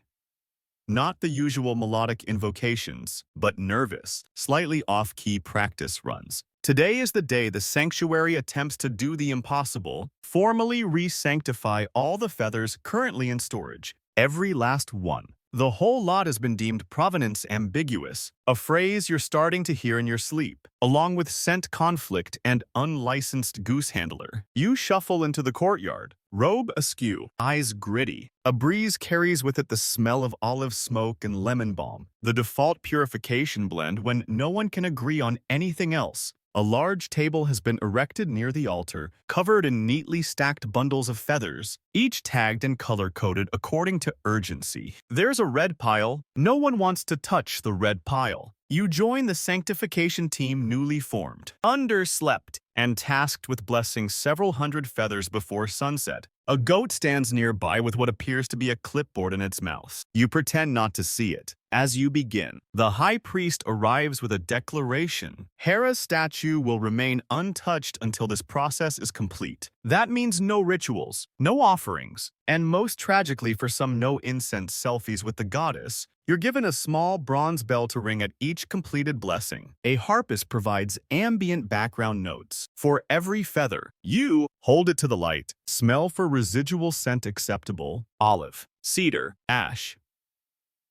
Not the usual melodic invocations, but nervous, slightly off-key practice runs. Today is the day the sanctuary attempts to do the impossible, formally re-sanctify all the feathers currently in storage. Every last one. The whole lot has been deemed provenance ambiguous, a phrase you're starting to hear in your sleep, along with scent conflict and unlicensed goose handler. You shuffle into the courtyard, robe askew, eyes gritty. A breeze carries with it the smell of olive smoke and lemon balm, the default purification blend when no one can agree on anything else. A large table has been erected near the altar, covered in neatly stacked bundles of feathers, each tagged and color-coded according to urgency. There's a red pile. No one wants to touch the red pile. You join the sanctification team newly formed, underslept, and tasked with blessing several hundred feathers before sunset. A goat stands nearby with what appears to be a clipboard in its mouth. You pretend not to see it. As you begin, the high priest arrives with a declaration. Hera's statue will remain untouched until this process is complete. That means no rituals, no offerings, and most tragically for some no incense selfies with the goddess, you're given a small bronze bell to ring at each completed blessing. A harpist provides ambient background notes. For every feather, you hold it to the light. Smell for residual scent acceptable. Olive, cedar, ash.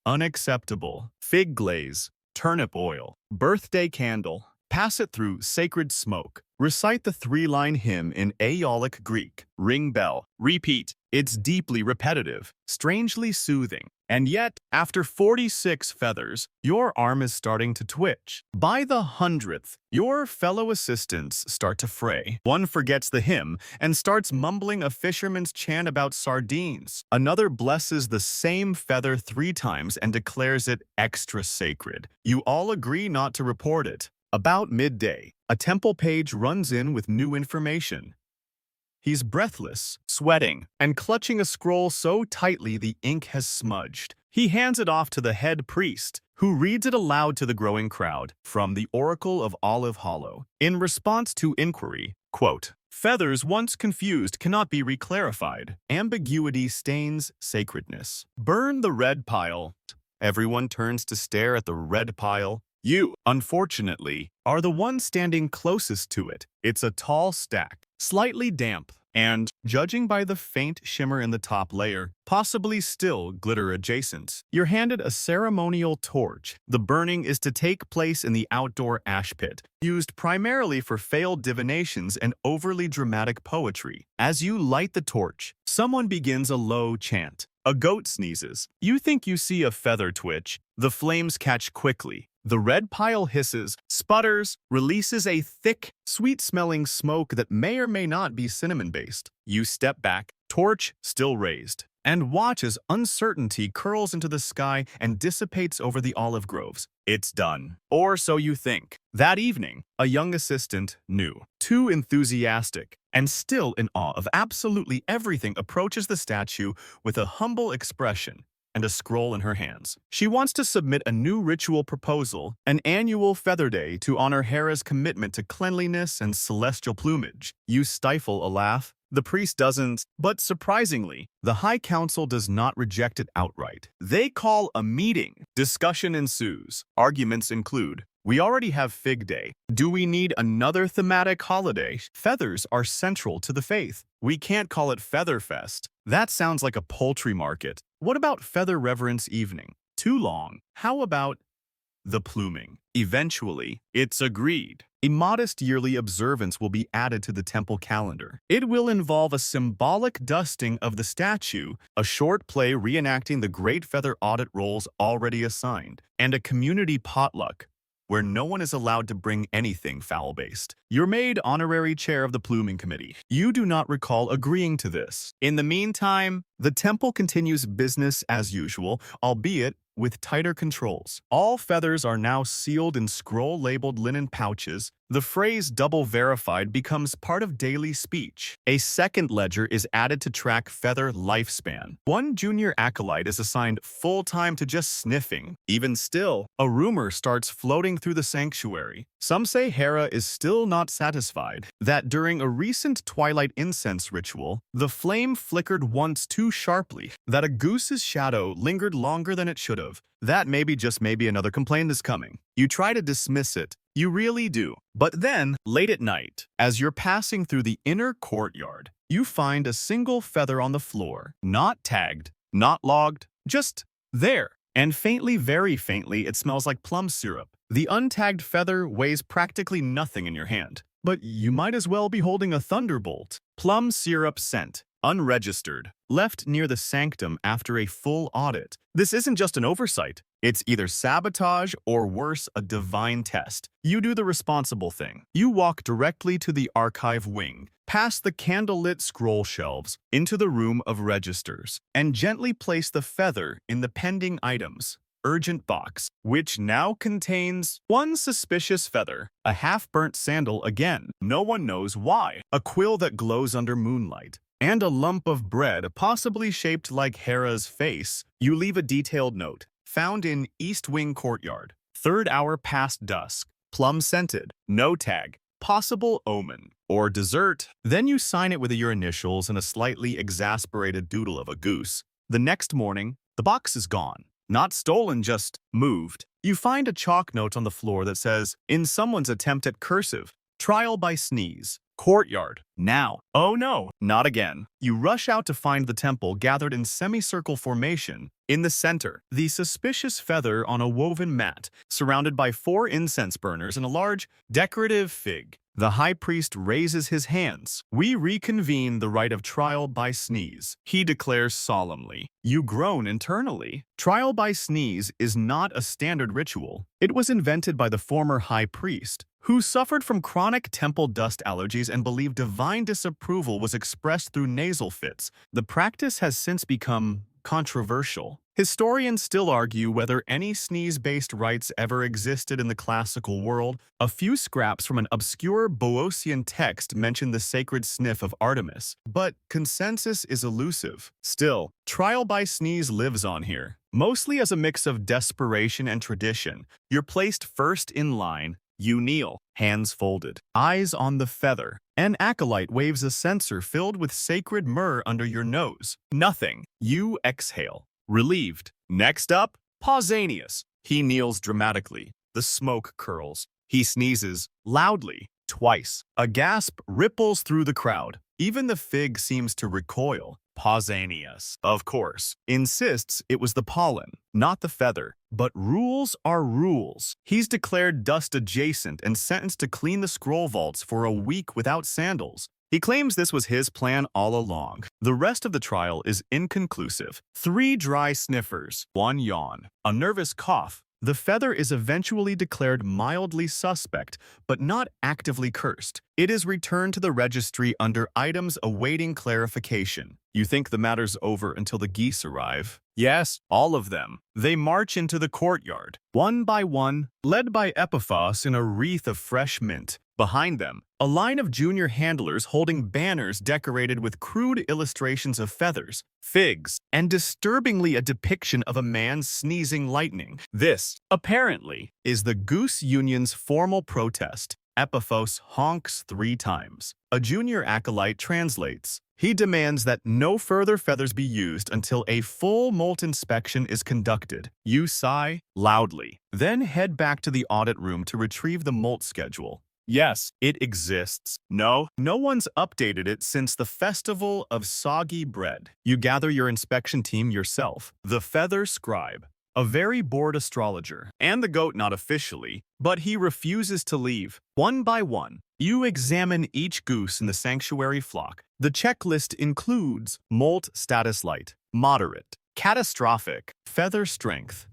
Unacceptable. Fig glaze, turnip oil, birthday candle. Pass it through sacred smoke. Recite the 3-line hymn in Aeolic Greek. Ring bell. Repeat. It's deeply repetitive, strangely soothing. And yet, after 46 feathers, your arm is starting to twitch. By the 100th, your fellow assistants start to fray. One forgets the hymn and starts mumbling a fisherman's chant about sardines. Another blesses the same feather 3 times and declares it extra sacred. You all agree not to report it. About midday, a temple page runs in with new information. He's breathless, sweating, and clutching a scroll so tightly the ink has smudged. He hands it off to the head priest, who reads it aloud to the growing crowd from the Oracle of Olive Hollow. In response to inquiry, quote, "Feathers once confused cannot be reclarified. Ambiguity stains sacredness. Burn the red pile." Everyone turns to stare at the red pile. You, unfortunately, are the one standing closest to it. It's a tall stack, slightly damp, and, judging by the faint shimmer in the top layer, possibly still glitter adjacent. You're handed a ceremonial torch. The burning is to take place in the outdoor ash pit, used primarily for failed divinations and overly dramatic poetry. As you light the torch, someone begins a low chant. A goat sneezes. You think you see a feather twitch. The flames catch quickly. The red pile hisses, sputters, releases a thick, sweet-smelling smoke that may or may not be cinnamon-based. You step back, torch still raised, and watch as uncertainty curls into the sky and dissipates over the olive groves. It's done. Or so you think. That evening, a young assistant, new, too enthusiastic, and still in awe of absolutely everything, approaches the statue with a humble expression and a scroll in her hands. She wants to submit a new ritual proposal, an annual feather day to honor Hera's commitment to cleanliness and celestial plumage. You stifle a laugh. The priest doesn't, but surprisingly, the High Council does not reject it outright. They call a meeting. Discussion ensues. Arguments include, we already have Fig Day. Do we need another thematic holiday? Feathers are central to the faith. We can't call it Feather Fest. That sounds like a poultry market. What about Feather Reverence Evening? Too long. How about the pluming? Eventually, it's agreed. A modest yearly observance will be added to the temple calendar. It will involve a symbolic dusting of the statue, a short play reenacting the great feather audit roles already assigned, and a community potluck where no one is allowed to bring anything foul-based. You're made honorary chair of the pluming committee. You do not recall agreeing to this. In the meantime, the temple continues business as usual, albeit with tighter controls. All feathers are now sealed in scroll-labeled linen pouches. The phrase double verified becomes part of daily speech. A second ledger is added to track feather lifespan. One junior acolyte is assigned full-time to just sniffing. Even still, a rumor starts floating through the sanctuary. Some say Hera is still not satisfied, that during a recent twilight incense ritual, the flame flickered once too sharply, that a goose's shadow lingered longer than it should have. That maybe another complaint is coming. You try to dismiss it. You really do. But then, late at night, as you're passing through the inner courtyard, you find a single feather on the floor, not tagged, not logged, just there. And faintly, very faintly, it smells like plum syrup. The untagged feather weighs practically nothing in your hand, but you might as well be holding a thunderbolt. Plum syrup scent, unregistered, left near the sanctum after a full audit. This isn't just an oversight. It's either sabotage or worse, a divine test. You do the responsible thing. You walk directly to the archive wing, past the candlelit scroll shelves, into the room of registers, and gently place the feather in the pending items urgent box, which now contains one suspicious feather, a half-burnt sandal again, no one knows why, a quill that glows under moonlight, and a lump of bread possibly shaped like Hera's face. You leave a detailed note, found in East Wing Courtyard, 3rd hour past dusk, plum-scented, no tag, possible omen, or dessert. Then you sign it with your initials and a slightly exasperated doodle of a goose. The next morning, the box is gone. Not stolen, just moved. You find a chalk note on the floor that says, in someone's attempt at cursive, trial by sneeze, courtyard, now. Oh no, not again. You rush out to find the temple gathered in semicircle formation. In the center, the suspicious feather on a woven mat, surrounded by 4 incense burners and a large, decorative fig. The high priest raises his hands. We reconvene the rite of trial by sneeze. He declares solemnly, "You groan internally." Trial by sneeze is not a standard ritual. It was invented by the former high priest, who suffered from chronic temple dust allergies and believed divine disapproval was expressed through nasal fits. The practice has since become controversial. Historians still argue whether any sneeze-based rites ever existed in the classical world. A few scraps from an obscure Boeotian text mention the sacred sniff of Artemis, but consensus is elusive. Still, trial by sneeze lives on here, mostly as a mix of desperation and tradition. You're placed first in line. You kneel, hands folded, eyes on the feather. An acolyte waves a censer filled with sacred myrrh under your nose. Nothing. You exhale. Relieved. Next up, Pausanias. He kneels dramatically. The smoke curls. He sneezes, loudly, twice. A gasp ripples through the crowd. Even the fig seems to recoil. Pausanias, of course, insists it was the pollen, not the feather. But rules are rules. He's declared dust adjacent and sentenced to clean the scroll vaults for a week without sandals. He claims this was his plan all along. The rest of the trial is inconclusive. 3 dry sniffers, 1 yawn, a nervous cough. The feather is eventually declared mildly suspect, but not actively cursed. It is returned to the registry under items awaiting clarification. You think the matter's over until the geese arrive? Yes, all of them. They march into the courtyard, one by one, led by Epiphos in a wreath of fresh mint. Behind them, a line of junior handlers holding banners decorated with crude illustrations of feathers, figs, and disturbingly a depiction of a man sneezing lightning. This, apparently, is the Goose Union's formal protest. Epiphos honks 3 times. A junior acolyte translates. He demands that no further feathers be used until a full molt inspection is conducted. You sigh loudly, then head back to the audit room to retrieve the molt schedule. Yes, it exists. No one's updated it since the festival of soggy bread. You gather your inspection team yourself. The feather scribe, a very bored astrologer, and the goat not officially, but he refuses to leave. One by one, you examine each goose in the sanctuary flock. The checklist includes molt status light, moderate, catastrophic, feather strength,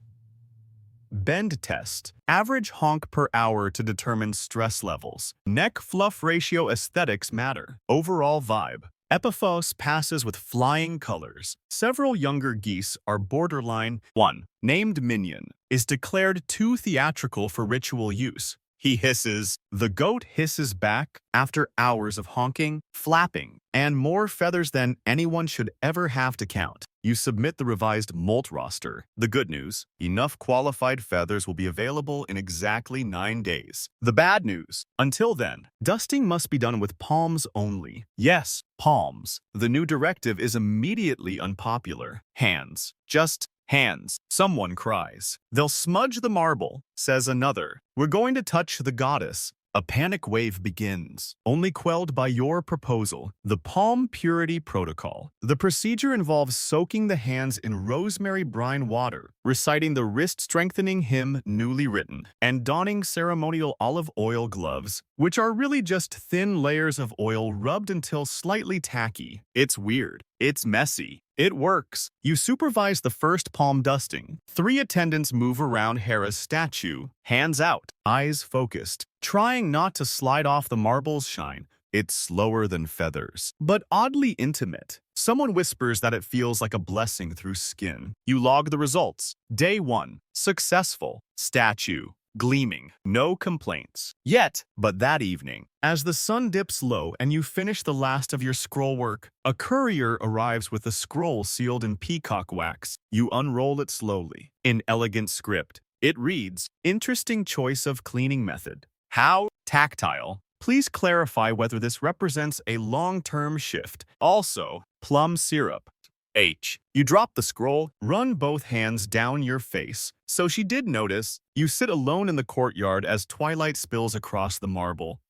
bend test, average honk per hour to determine stress levels, neck fluff ratio aesthetics matter, overall vibe. Epiphos passes with flying colors. Several younger geese are borderline. One, named Minion, is declared too theatrical for ritual use. He hisses. The goat hisses back after hours of honking, flapping, and more feathers than anyone should ever have to count. You submit the revised molt roster. The good news, enough qualified feathers will be available in exactly 9 days. The bad news, until then, dusting must be done with palms only. Yes, palms. The new directive is immediately unpopular. Hands. Just hands. Someone cries. They'll smudge the marble, says another. We're going to touch the goddess. A panic wave begins, only quelled by your proposal, the palm purity protocol. The procedure involves soaking the hands in rosemary brine water, reciting the wrist-strengthening hymn newly written, and donning ceremonial olive oil gloves, which are really just thin layers of oil rubbed until slightly tacky. It's weird. It's messy. It works. You supervise the first palm dusting. 3 attendants move around Hera's statue, hands out, eyes focused, trying not to slide off the marble's shine. It's slower than feathers, but oddly intimate. Someone whispers that it feels like a blessing through skin. You log the results. Day 1. Successful. Statue. Gleaming. No complaints. Yet, but that evening, as the sun dips low and you finish the last of your scroll work, a courier arrives with a scroll sealed in peacock wax. You unroll it slowly. In elegant script, it reads, "Interesting choice of cleaning method. How tactile. Please clarify whether this represents a long-term shift. Also, plum syrup. H." You drop the scroll, run both hands down your face. So she did notice. You sit alone in the courtyard as twilight spills across the marble.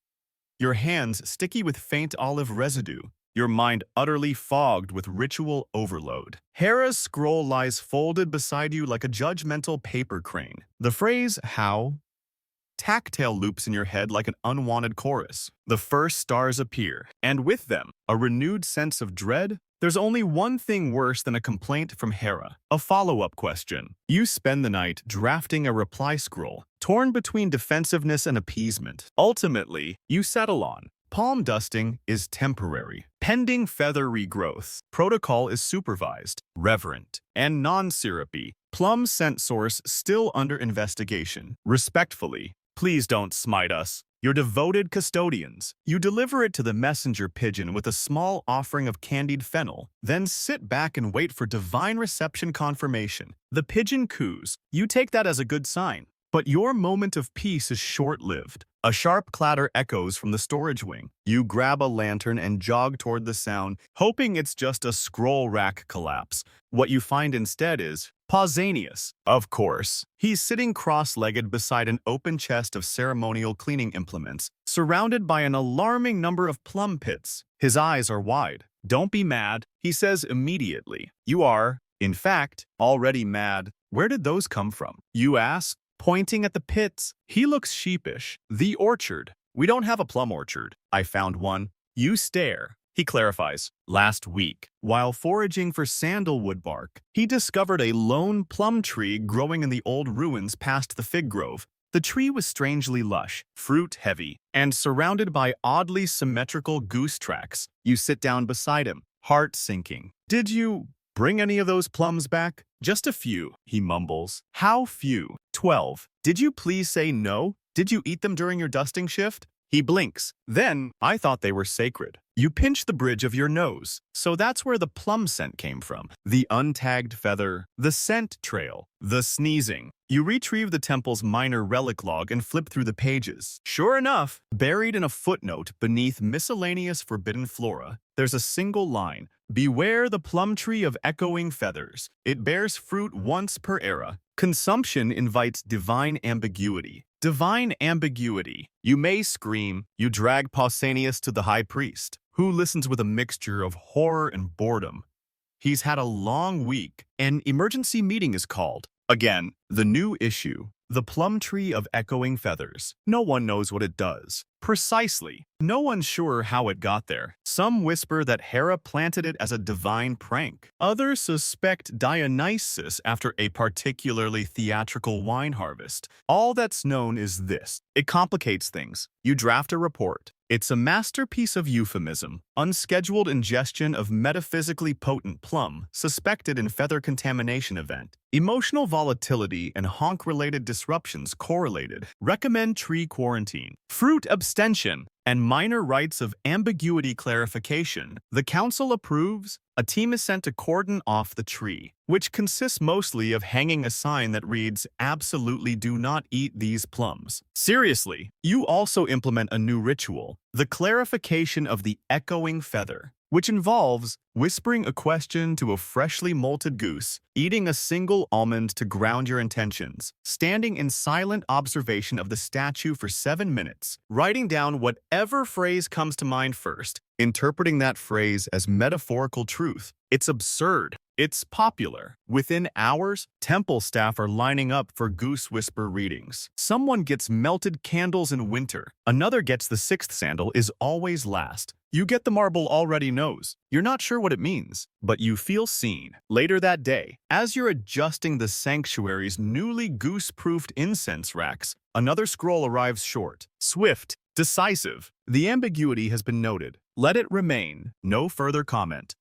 Your hands sticky with faint olive residue. Your mind utterly fogged with ritual overload. Hera's scroll lies folded beside you like a judgmental paper crane. The phrase, "how," tactile loops in your head like an unwanted chorus. The first stars appear, and with them, a renewed sense of dread. There's only one thing worse than a complaint from Hera, a follow-up question. You spend the night drafting a reply scroll, torn between defensiveness and appeasement. Ultimately, you settle on palm dusting is temporary. Pending feather regrowth. Protocol is supervised, reverent, and non-syrupy. Plum scent source still under investigation. Respectfully, please don't smite us. Your devoted custodians. You deliver it to the messenger pigeon with a small offering of candied fennel, then sit back and wait for divine reception confirmation. The pigeon coos. You take that as a good sign. But your moment of peace is short-lived. A sharp clatter echoes from the storage wing. You grab a lantern and jog toward the sound, hoping it's just a scroll rack collapse. What you find instead is Pausanias. Of course. He's sitting cross-legged beside an open chest of ceremonial cleaning implements, surrounded by an alarming number of plum pits. His eyes are wide. Don't be mad, he says immediately. You are, in fact, already mad. Where did those come from? You ask, pointing at the pits. He looks sheepish. The orchard. We don't have a plum orchard. I found one. You stare. He clarifies. Last week, while foraging for sandalwood bark, he discovered a lone plum tree growing in the old ruins past the fig grove. The tree was strangely lush, fruit-heavy, and surrounded by oddly symmetrical goose tracks. You sit down beside him, heart sinking. Did you bring any of those plums back? Just a few, he mumbles. How few? 12. Did you please say no? Did you eat them during your dusting shift? He blinks. Then, I thought they were sacred. You pinch the bridge of your nose. So that's where the plum scent came from. The untagged feather, the scent trail, the sneezing. You retrieve the temple's minor relic log and flip through the pages. Sure enough, buried in a footnote beneath miscellaneous forbidden flora, there's a single line. Beware the plum tree of echoing feathers. It bears fruit once per era. Consumption invites divine ambiguity. Divine ambiguity. You may scream. You drag Pausanias to the high priest, who listens with a mixture of horror and boredom. He's had a long week. An emergency meeting is called. Again, the new issue. The plum tree of echoing feathers. No one knows what it does. Precisely. No one's sure how it got there. Some whisper that Hera planted it as a divine prank. Others suspect Dionysus after a particularly theatrical wine harvest. All that's known is this. It complicates things. You draft a report. It's a masterpiece of euphemism, unscheduled ingestion of metaphysically potent plum, suspected in feather contamination event. Emotional volatility and honk-related disruptions correlated. Recommend tree quarantine. Fruit abstention and minor rites of ambiguity clarification. The council approves. A team is sent to cordon off the tree, which consists mostly of hanging a sign that reads, "Absolutely do not eat these plums." Seriously, you also implement a new ritual, the clarification of the echoing feather, which involves whispering a question to a freshly molted goose, eating a single almond to ground your intentions, standing in silent observation of the statue for 7 minutes, writing down whatever phrase comes to mind first, interpreting that phrase as metaphorical truth. It's absurd. It's popular. Within hours, temple staff are lining up for goose whisper readings. Someone gets melted candles in winter. Another gets the 6th sandal is always last. You get the marble already knows. You're not sure what it means, but you feel seen. Later that day, as you're adjusting the sanctuary's newly goose-proofed incense racks, another scroll arrives short, swift, decisive. The ambiguity has been noted. Let it remain. No further comment.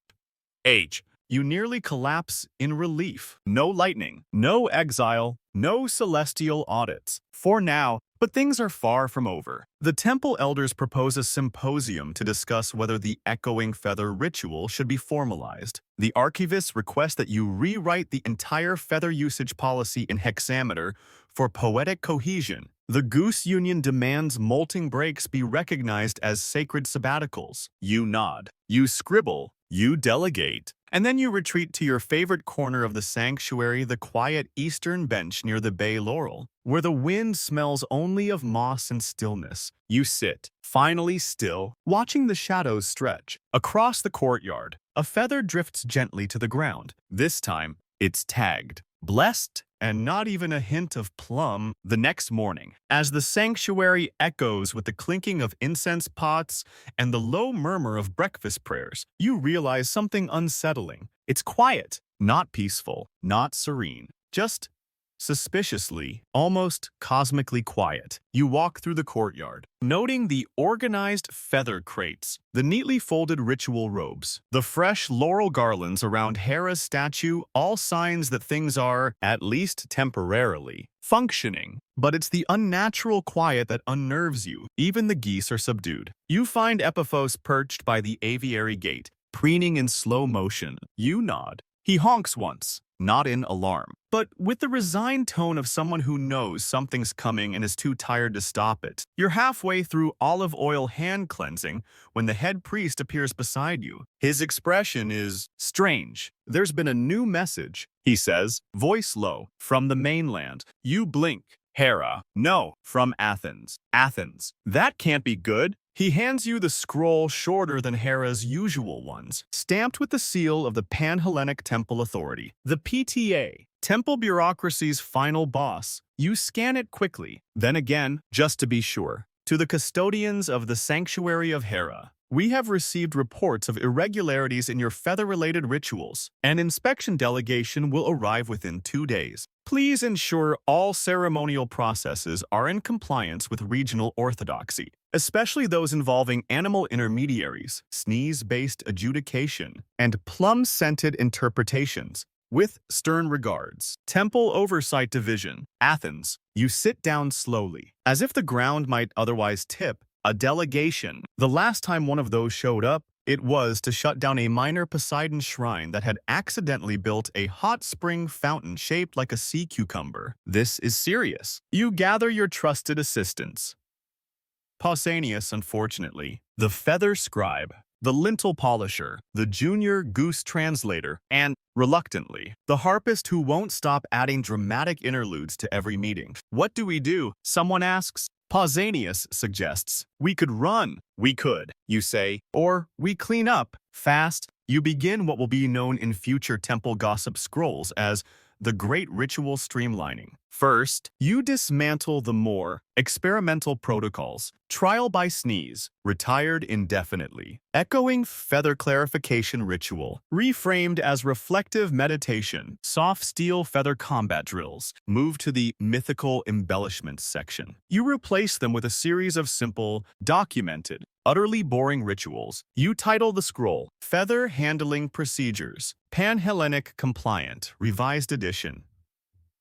H. You nearly collapse in relief. No lightning, no exile, no celestial audits. For now, but things are far from over. The temple elders propose a symposium to discuss whether the echoing feather ritual should be formalized. The archivists request that you rewrite the entire feather usage policy in hexameter for poetic cohesion. The Goose Union demands molting breaks be recognized as sacred sabbaticals. You nod. You scribble. You delegate. And then you retreat to your favorite corner of the sanctuary, the quiet eastern bench near the bay laurel, where the wind smells only of moss and stillness. You sit, finally still, watching the shadows stretch. Across the courtyard, a feather drifts gently to the ground. This time, it's tagged. blessed, and not even a hint of plum. The next morning, as the sanctuary echoes with the clinking of incense pots and the low murmur of breakfast prayers, you realize something unsettling. It's quiet, not peaceful, not serene, just suspiciously, almost cosmically quiet. You walk through the courtyard, noting the organized feather crates, the neatly folded ritual robes, the fresh laurel garlands around Hera's statue, all signs that things are, at least temporarily, functioning. But it's the unnatural quiet that unnerves you. Even the geese are subdued. You find Epiphos perched by the aviary gate, preening in slow motion. You nod. He honks once, not in alarm, but with the resigned tone of someone who knows something's coming and is too tired to stop it. You're halfway through olive oil hand cleansing when the head priest appears beside you. His expression is strange. There's been a new message, he says, voice low, from the mainland. You blink. Hera. No, from Athens. Athens. That can't be good. He hands you the scroll shorter than Hera's usual ones, stamped with the seal of the Pan-Hellenic Temple Authority, the PTA, temple bureaucracy's final boss. You scan it quickly, then again, just to be sure. To the custodians of the Sanctuary of Hera, we have received reports of irregularities in your feather-related rituals. An inspection delegation will arrive within 2 days. Please ensure all ceremonial processes are in compliance with regional orthodoxy, especially those involving animal intermediaries, sneeze-based adjudication, and plum-scented interpretations. With stern regards, Temple Oversight Division, Athens. You sit down slowly, as if the ground might otherwise tip. A delegation. The last time one of those showed up, it was to shut down a minor Poseidon shrine that had accidentally built a hot spring fountain shaped like a sea cucumber. This is serious. You gather your trusted assistants. Pausanias, unfortunately, the feather scribe, the lintel polisher, the junior goose translator, and, reluctantly, the harpist who won't stop adding dramatic interludes to every meeting. What do we do? Someone asks. Pausanias suggests, we could run. We could, you say, or we clean up. Fast, you begin what will be known in future temple gossip scrolls as the Great Ritual Streamlining. First, you dismantle the more experimental protocols, trial by sneeze, retired indefinitely, echoing feather clarification ritual, reframed as reflective meditation, soft steel feather combat drills, move to the mythical embellishments section. You replace them with a series of simple, documented, utterly boring rituals. You title the scroll, Feather Handling Procedures, Pan-Hellenic Compliant, Revised Edition.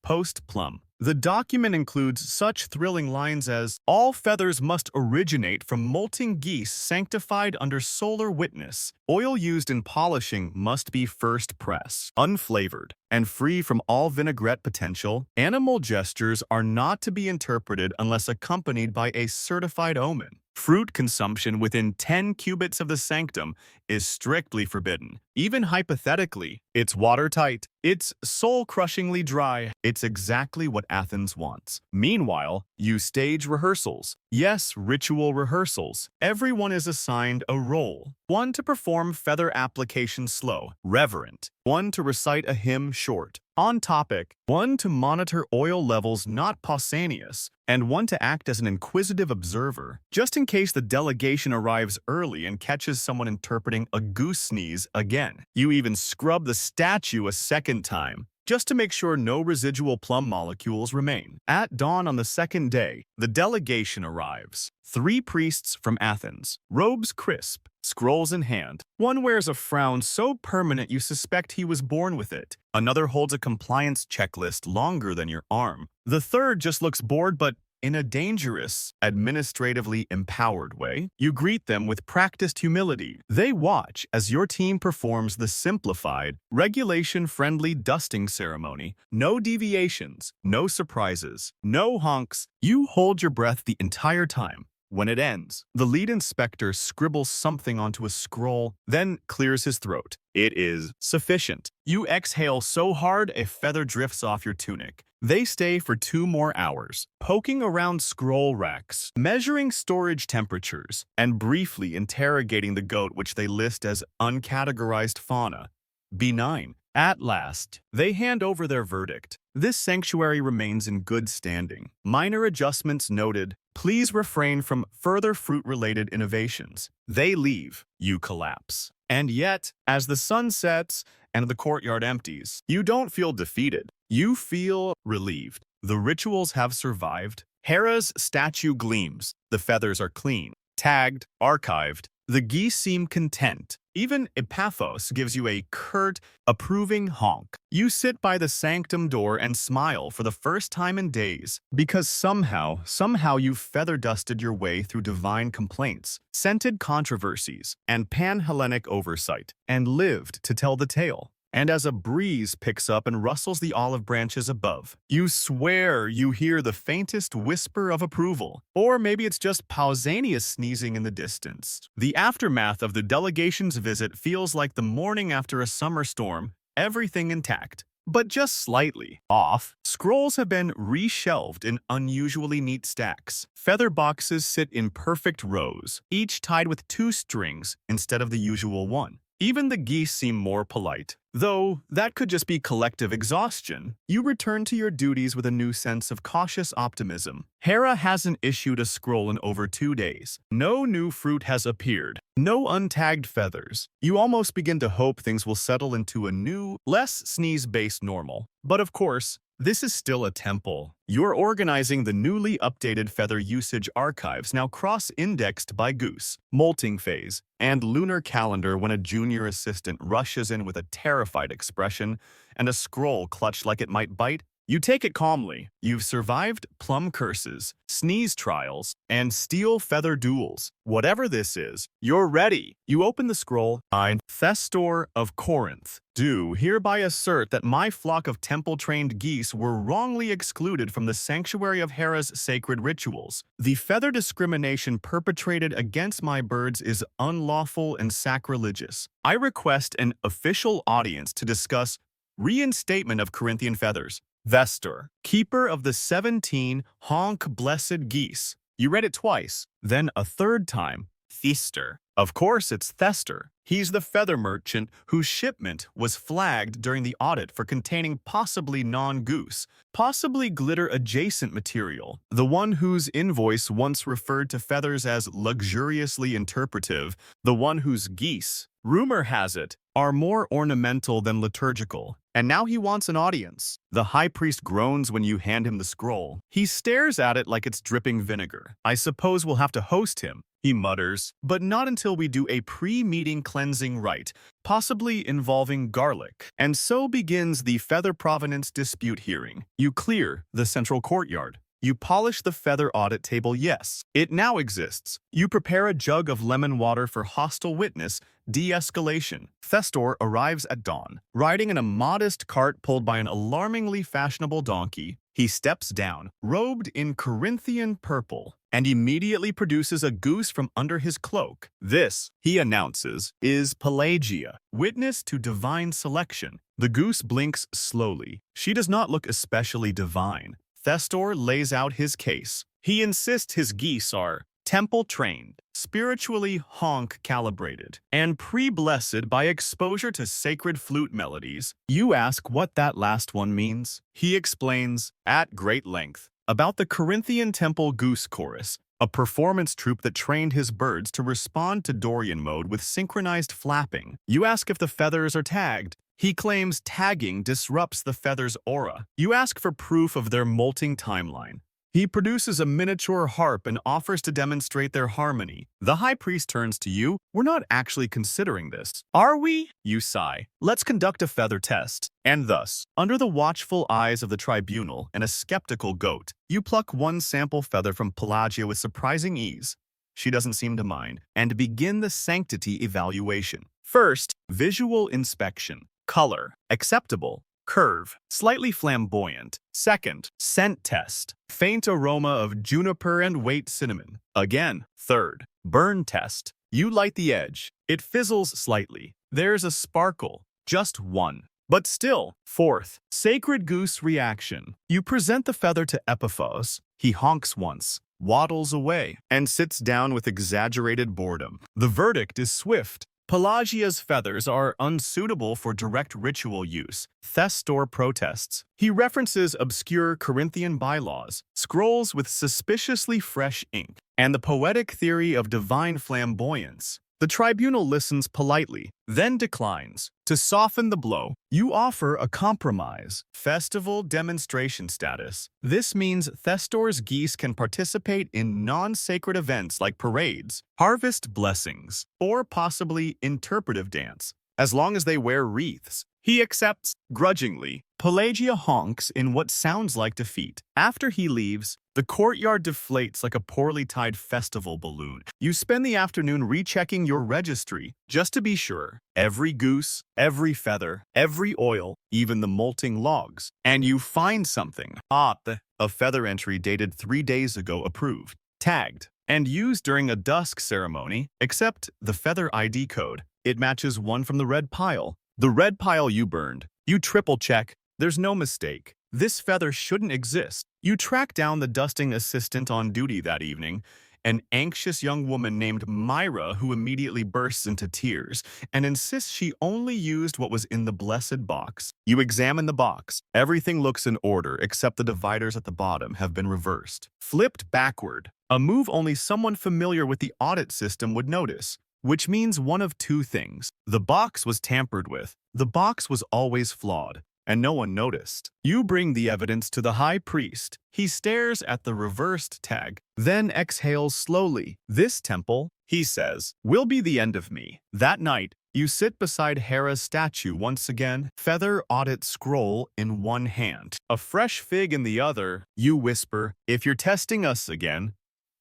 Post-plum. The document includes such thrilling lines as, all feathers must originate from molting geese sanctified under solar witness. Oil used in polishing must be first press, unflavored, and free from all vinaigrette potential. Animal gestures are not to be interpreted unless accompanied by a certified omen. Fruit consumption within 10 cubits of the sanctum is strictly forbidden. Even hypothetically, it's watertight. It's soul-crushingly dry. It's exactly what Athens wants. Meanwhile, you stage rehearsals. Yes, ritual rehearsals. Everyone is assigned a role. One to perform feather application slow, reverent. One to recite a hymn short, on topic. One to monitor oil levels not Pausanias, and one to act as an inquisitive observer, just in case the delegation arrives early and catches someone interpreting a goose sneeze again. You even scrub the statue a second time, just to make sure no residual plum molecules remain. At dawn on the second day, the delegation arrives. 3 priests from Athens, robes crisp, scrolls in hand. One wears a frown so permanent you suspect he was born with it. Another holds a compliance checklist longer than your arm. The third just looks bored but in a dangerous, administratively empowered way. You greet them with practiced humility. They watch as your team performs the simplified, regulation-friendly dusting ceremony. No deviations, no surprises, no honks. You hold your breath the entire time. When it ends, the lead inspector scribbles something onto a scroll, then clears his throat. It is sufficient. You exhale so hard a feather drifts off your tunic. They stay for 2 more hours, poking around scroll racks, measuring storage temperatures, and briefly interrogating the goat which they list as uncategorized fauna. Benign. At last, they hand over their verdict. This sanctuary remains in good standing. Minor adjustments noted. Please refrain from further fruit-related innovations. They leave. You collapse. And yet, as the sun sets and the courtyard empties, you don't feel defeated. You feel relieved. The rituals have survived. Hera's statue gleams. The feathers are clean, tagged, archived. The geese seem content. Even Epaphos gives you a curt, approving honk. You sit by the sanctum door and smile for the first time in days, because somehow you've feather-dusted your way through divine complaints, scented controversies, and pan-Hellenic oversight, and lived to tell the tale. And as a breeze picks up and rustles the olive branches above, you swear you hear the faintest whisper of approval. Or maybe it's just Pausanias sneezing in the distance. The aftermath of the delegation's visit feels like the morning after a summer storm, everything intact, but just slightly off. Scrolls have been reshelved in unusually neat stacks. Feather boxes sit in perfect rows, each tied with 2 strings instead of the usual one. Even the geese seem more polite. Though that could just be collective exhaustion, you return to your duties with a new sense of cautious optimism. Hera hasn't issued a scroll in over 2 days. No new fruit has appeared. No untagged feathers. You almost begin to hope things will settle into a new, less sneeze-based normal. But of course, this is still a temple. You're organizing the newly updated feather usage archives, now cross-indexed by goose, molting phase, and lunar calendar when a junior assistant rushes in with a terrified expression and a scroll clutched like it might bite. You take it calmly. You've survived plum curses, sneeze trials, and steel feather duels. Whatever this is, you're ready. You open the scroll. I, Thestor of Corinth, do hereby assert that my flock of temple-trained geese were wrongly excluded from the sanctuary of Hera's sacred rituals. The feather discrimination perpetrated against my birds is unlawful and sacrilegious. I request an official audience to discuss reinstatement of Corinthian feathers. Thestor, keeper of the 17 honk-blessed geese. You read it twice, then a third time. Thestor. Of course it's Thestor. He's the feather merchant whose shipment was flagged during the audit for containing possibly non-goose, possibly glitter-adjacent material. The one whose invoice once referred to feathers as luxuriously interpretive. The one whose geese, rumor has it, are more ornamental than liturgical. And now he wants an audience. The high priest groans when you hand him the scroll. He stares at it like it's dripping vinegar. I suppose we'll have to host him, he mutters, but not until we do a pre-meeting cleansing rite, possibly involving garlic. And so begins the feather provenance dispute hearing. You clear the central courtyard. You polish the feather audit table, yes. It now exists. You prepare a jug of lemon water for hostile witness de-escalation. Thestor arrives at dawn, riding in a modest cart pulled by an alarmingly fashionable donkey. He steps down, robed in Corinthian purple, and immediately produces a goose from under his cloak. This, he announces, is Pelagia, witness to divine selection. The goose blinks slowly. She does not look especially divine. Thestor lays out his case. He insists his geese are temple-trained, spiritually honk-calibrated, and pre-blessed by exposure to sacred flute melodies. You ask what that last one means. He explains, at great length, about the Corinthian Temple Goose Chorus, a performance troupe that trained his birds to respond to Dorian mode with synchronized flapping. You ask if the feathers are tagged. He claims tagging disrupts the feather's aura. You ask for proof of their molting timeline. He produces a miniature harp and offers to demonstrate their harmony. The high priest turns to you. We're not actually considering this. Are we? You sigh. Let's conduct a feather test. And thus, under the watchful eyes of the tribunal and a skeptical goat, you pluck one sample feather from Pelagia with surprising ease. She doesn't seem to mind, and begin the sanctity evaluation. First, visual inspection. Color, acceptable. Curve, slightly flamboyant. Second, scent test. Faint aroma of juniper and weight cinnamon. Again. Third, burn test. You light the edge. It fizzles slightly. There's a sparkle. Just one. But still. Fourth, sacred goose reaction. You present the feather to Epaphos. He honks once, waddles away, and sits down with exaggerated boredom. The verdict is swift. Pelagia's feathers are unsuitable for direct ritual use. Thestor protests. He references obscure Corinthian bylaws, scrolls with suspiciously fresh ink, and the poetic theory of divine flamboyance. The tribunal listens politely, then declines. To soften the blow, you offer a compromise. Festival demonstration status. This means Thestor's geese can participate in non-sacred events like parades, harvest blessings, or possibly interpretive dance, as long as they wear wreaths. He accepts grudgingly. Pelagia honks in what sounds like defeat. After he leaves, the courtyard deflates like a poorly tied festival balloon. You spend the afternoon rechecking your registry, just to be sure. Every goose, every feather, every oil, even the molting logs. And you find something. A feather entry dated 3 days ago approved, tagged, and used during a dusk ceremony, except the feather ID code. It matches one from the red pile. The red pile you burned. You triple check. There's no mistake. This feather shouldn't exist. You track down the dusting assistant on duty that evening, an anxious young woman named Myra who immediately bursts into tears and insists she only used what was in the blessed box. You examine the box. Everything looks in order except the dividers at the bottom have been reversed. Flipped backward, a move only someone familiar with the audit system would notice. Which means one of two things. The box was tampered with. The box was always flawed, and no one noticed. You bring the evidence to the high priest. He stares at the reversed tag, then exhales slowly. This temple, he says, will be the end of me. That night, you sit beside Hera's statue once again, feather audit scroll in one hand, a fresh fig in the other. You whisper, if you're testing us again,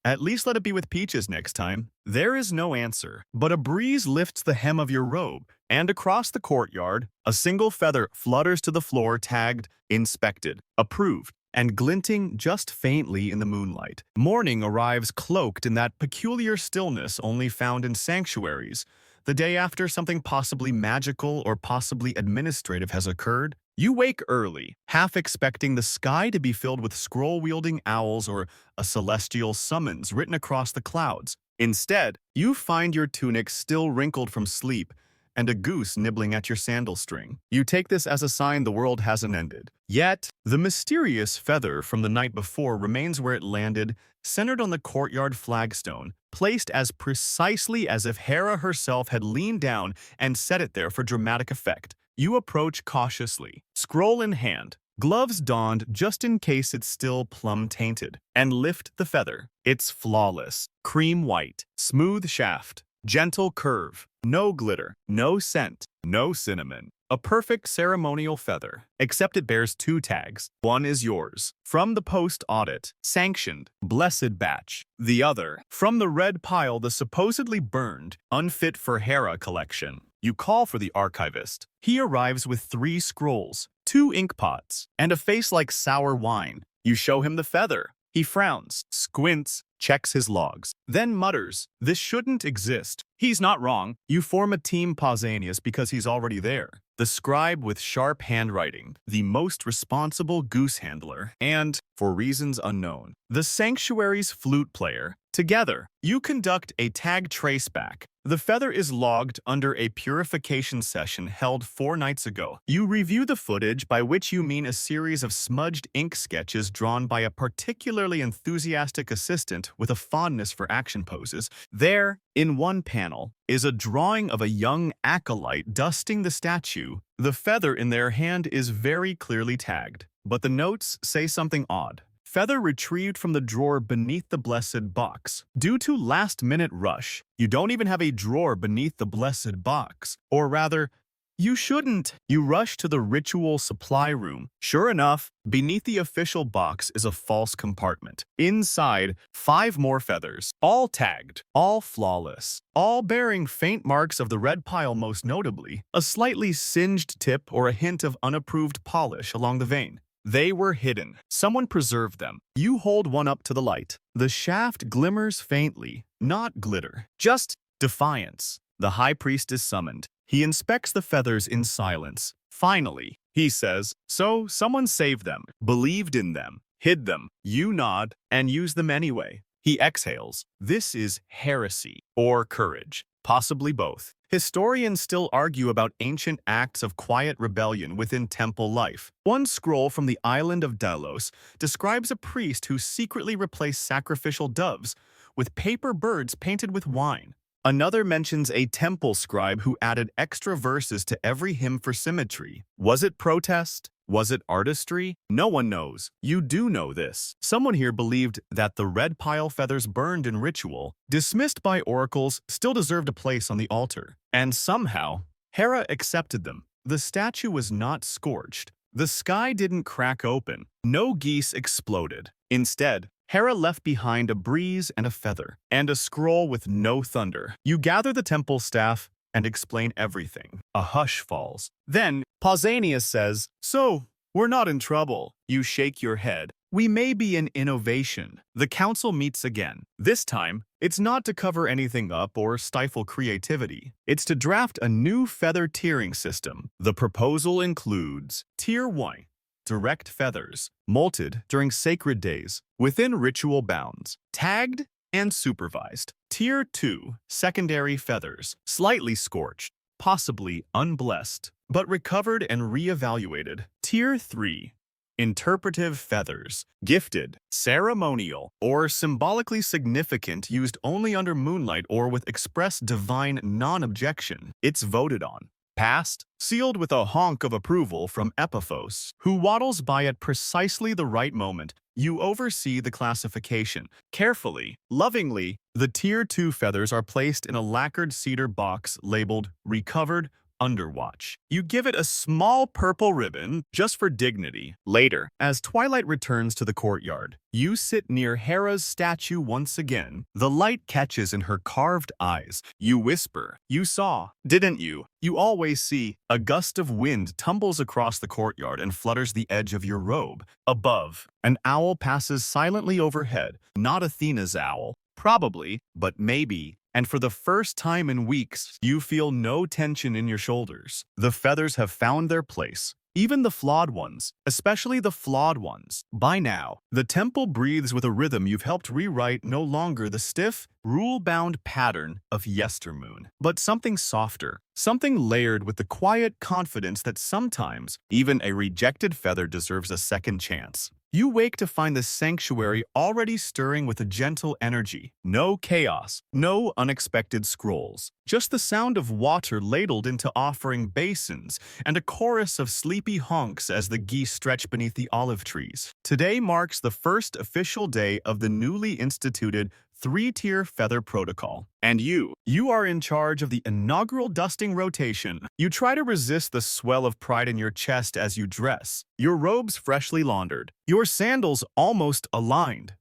at least let it be with peaches next time. There is no answer, but a breeze lifts the hem of your robe, and across the courtyard, a single feather flutters to the floor tagged, inspected, approved, and glinting just faintly in the moonlight. Morning arrives cloaked in that peculiar stillness only found in sanctuaries. The day after something possibly magical or possibly administrative has occurred, you wake early, half expecting the sky to be filled with scroll-wielding owls or a celestial summons written across the clouds. Instead, you find your tunic still wrinkled from sleep and a goose nibbling at your sandal string. You take this as a sign the world hasn't ended. Yet, the mysterious feather from the night before remains where it landed, centered on the courtyard flagstone, placed as precisely as if Hera herself had leaned down and set it there for dramatic effect. You approach cautiously, scroll in hand, gloves donned just in case it's still plum-tainted, and lift the feather. It's flawless, cream white, smooth shaft, gentle curve, no glitter, no scent, no cinnamon. A perfect ceremonial feather, except it bears 2 tags. One is yours, from the post-audit, sanctioned, blessed batch. The other, from the red pile, the supposedly burned, unfit for Hera collection. You call for the archivist. He arrives with 3 scrolls, 2 ink pots, and a face like sour wine. You show him the feather. He frowns, squints, checks his logs, then mutters, "This shouldn't exist." He's not wrong. You form a team Pausanias because he's already there. The scribe with sharp handwriting, the most responsible goose handler, and, for reasons unknown, the sanctuary's flute player. Together, you conduct a tag traceback. The feather is logged under a purification session held 4 nights ago. You review the footage, by which you mean a series of smudged ink sketches drawn by a particularly enthusiastic assistant with a fondness for action poses. There, in one panel, is a drawing of a young acolyte dusting the statue. The feather in their hand is very clearly tagged, but the notes say something odd. Feather retrieved from the drawer beneath the blessed box. Due to last-minute rush, you don't even have a drawer beneath the blessed box. Or rather, you shouldn't. You rush to the ritual supply room. Sure enough, beneath the official box is a false compartment. Inside, 5 more feathers, all tagged, all flawless, all bearing faint marks of the red pile, most notably, a slightly singed tip or a hint of unapproved polish along the vein. They were hidden. Someone preserved them. You hold one up to the light. The shaft glimmers faintly, not glitter, just defiance. The high priest is summoned. He inspects the feathers in silence. Finally, he says, "So someone saved them, believed in them, hid them." You nod and use them anyway. He exhales. This is heresy or courage, possibly both. Historians still argue about ancient acts of quiet rebellion within temple life. One scroll from the island of Delos describes a priest who secretly replaced sacrificial doves with paper birds painted with wine. Another mentions a temple scribe who added extra verses to every hymn for symmetry. Was it protest? Was it artistry? No one knows. You do know this. Someone here believed that the red pile feathers burned in ritual, dismissed by oracles, still deserved a place on the altar. And somehow, Hera accepted them. The statue was not scorched. The sky didn't crack open. No geese exploded. Instead, Hera left behind a breeze and a feather, and a scroll with no thunder. You gather the temple staff and explain everything. A hush falls. Then, Pausanias says, "So, we're not in trouble." You shake your head. "We may be an innovation." The council meets again. This time, it's not to cover anything up or stifle creativity. It's to draft a new feather tiering system. The proposal includes Tier 1. Direct feathers, molted during sacred days, within ritual bounds, tagged and supervised. Tier 2, secondary feathers, slightly scorched, possibly unblessed, but recovered and re-evaluated. Tier 3, interpretive feathers, gifted, ceremonial, or symbolically significant, used only under moonlight or with express divine non-objection. It's voted on. Passed, sealed with a honk of approval from Epiphos, who waddles by at precisely the right moment. You oversee the classification. Carefully, lovingly, the Tier 2 feathers are placed in a lacquered cedar box labeled Recovered Underwatch. You give it a small purple ribbon just for dignity. Later, as twilight returns to the courtyard, you sit near Hera's statue once again. The light catches in her carved eyes. You whisper, "You saw, didn't you? You always see." A gust of wind tumbles across the courtyard and flutters the edge of your robe. Above, an owl passes silently overhead. Not Athena's owl. Probably, but maybe. And for the first time in weeks, you feel no tension in your shoulders. The feathers have found their place. Even the flawed ones, especially the flawed ones. By now, the temple breathes with a rhythm you've helped rewrite, no longer the stiff, rule-bound pattern of yestermoon, but something softer, something layered with the quiet confidence that sometimes even a rejected feather deserves a second chance. You wake to find the sanctuary already stirring with a gentle energy. No chaos, no unexpected scrolls. Just the sound of water ladled into offering basins and a chorus of sleepy honks as the geese stretch beneath the olive trees. Today marks the first official day of the newly instituted 3-tier feather protocol. And you are in charge of the inaugural dusting rotation. You try to resist the swell of pride in your chest as you dress, your robes freshly laundered, your sandals almost aligned.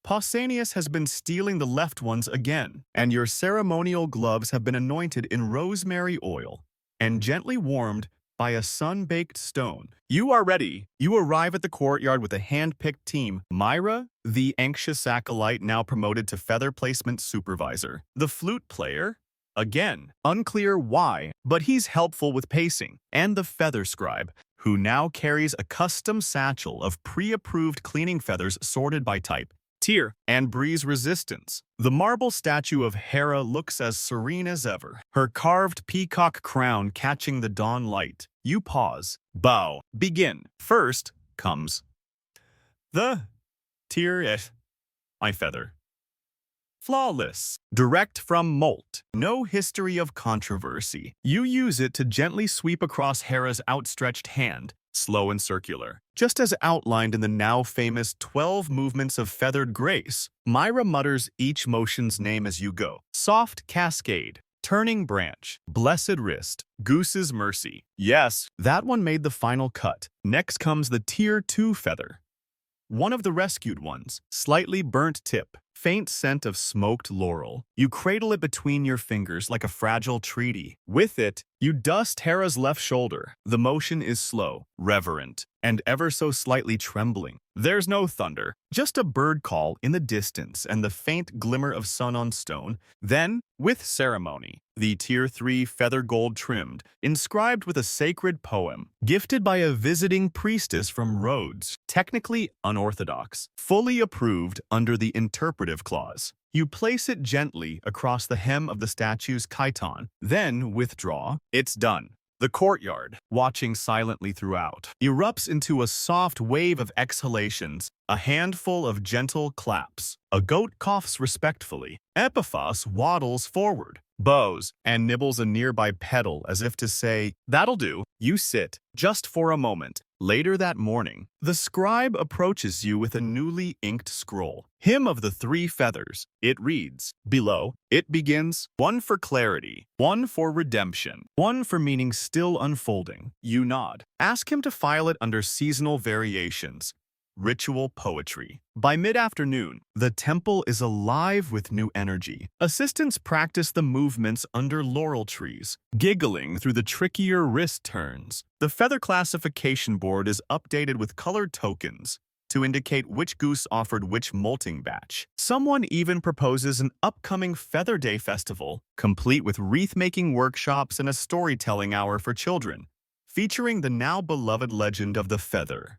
Pausanias has been stealing the left ones again, and your ceremonial gloves have been anointed in rosemary oil and gently warmed by a sun-baked stone. You are ready. You arrive at the courtyard with a hand-picked team. Myra, the anxious acolyte now promoted to feather placement supervisor. The flute player, again, unclear why, but he's helpful with pacing. And the feather scribe, who now carries a custom satchel of pre-approved cleaning feathers sorted by type, tier, and breeze resistance. The marble statue of Hera looks as serene as ever, her carved peacock crown catching the dawn light. You pause, bow, begin. First comes the tier, my feather. Flawless, direct from molt, no history of controversy. You use it to gently sweep across Hera's outstretched hand, slow and circular, just as outlined in the now famous 12 movements of feathered grace. Myra mutters each motion's name as you go. Soft cascade, turning branch, blessed wrist, goose's mercy. Yes, that one made the final cut. Next comes the Tier 2 feather. One of the rescued ones, slightly burnt tip, faint scent of smoked laurel. You cradle it between your fingers like a fragile treaty. With it, you dust Hera's left shoulder. The motion is slow, reverent, and ever so slightly trembling. There's no thunder, just a bird call in the distance and the faint glimmer of sun on stone. Then, with ceremony, the Tier 3 feather gold trimmed, inscribed with a sacred poem, gifted by a visiting priestess from Rhodes, technically unorthodox, fully approved under the interpretive clause. You place it gently across the hem of the statue's chiton, then withdraw. It's done. The courtyard, watching silently throughout, erupts into a soft wave of exhalations, a handful of gentle claps. A goat coughs respectfully. Epiphas waddles forward, bows, and nibbles a nearby petal as if to say, "That'll do." You sit, just for a moment. Later that morning, the scribe approaches you with a newly inked scroll. Hymn of the Three Feathers. It reads, below, it begins, one for clarity, one for redemption, one for meaning still unfolding. You nod. Ask him to file it under seasonal variations. Ritual poetry. By mid-afternoon, the temple is alive with new energy. Assistants practice the movements under laurel trees, giggling through the trickier wrist turns. The feather classification board is updated with colored tokens to indicate which goose offered which molting batch. Someone even proposes an upcoming Feather Day festival, complete with wreath-making workshops and a storytelling hour for children, featuring the now-beloved legend of the feather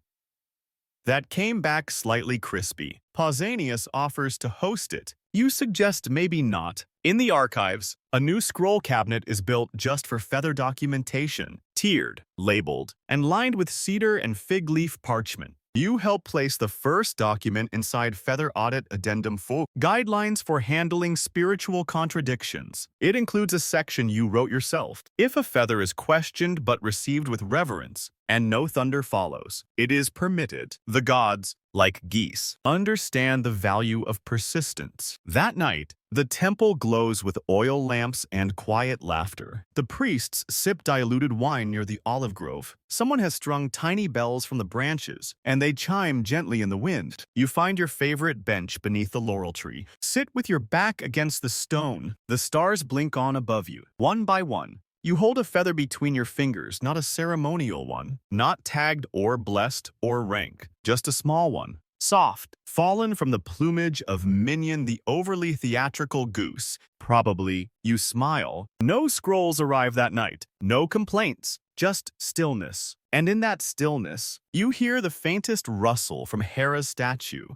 that came back slightly crispy. Pausanias offers to host it. You suggest maybe not. In the archives, a new scroll cabinet is built just for feather documentation, tiered, labeled, and lined with cedar and fig leaf parchment. You help place the first document inside Feather Audit Addendum 4, Guidelines for Handling Spiritual Contradictions. It includes a section you wrote yourself. If a feather is questioned but received with reverence, and no thunder follows, it is permitted. The gods, like geese, understand the value of persistence. That night, the temple glows with oil lamps and quiet laughter. The priests sip diluted wine near the olive grove. Someone has strung tiny bells from the branches, and they chime gently in the wind. You find your favorite bench beneath the laurel tree. Sit with your back against the stone. The stars blink on above you, one by one. You hold a feather between your fingers, not a ceremonial one, not tagged or blessed or rank, just a small one. Soft, fallen from the plumage of Minion the overly theatrical goose. Probably, you smile. No scrolls arrive that night. No complaints, just stillness. And in that stillness, you hear the faintest rustle from Hera's statue.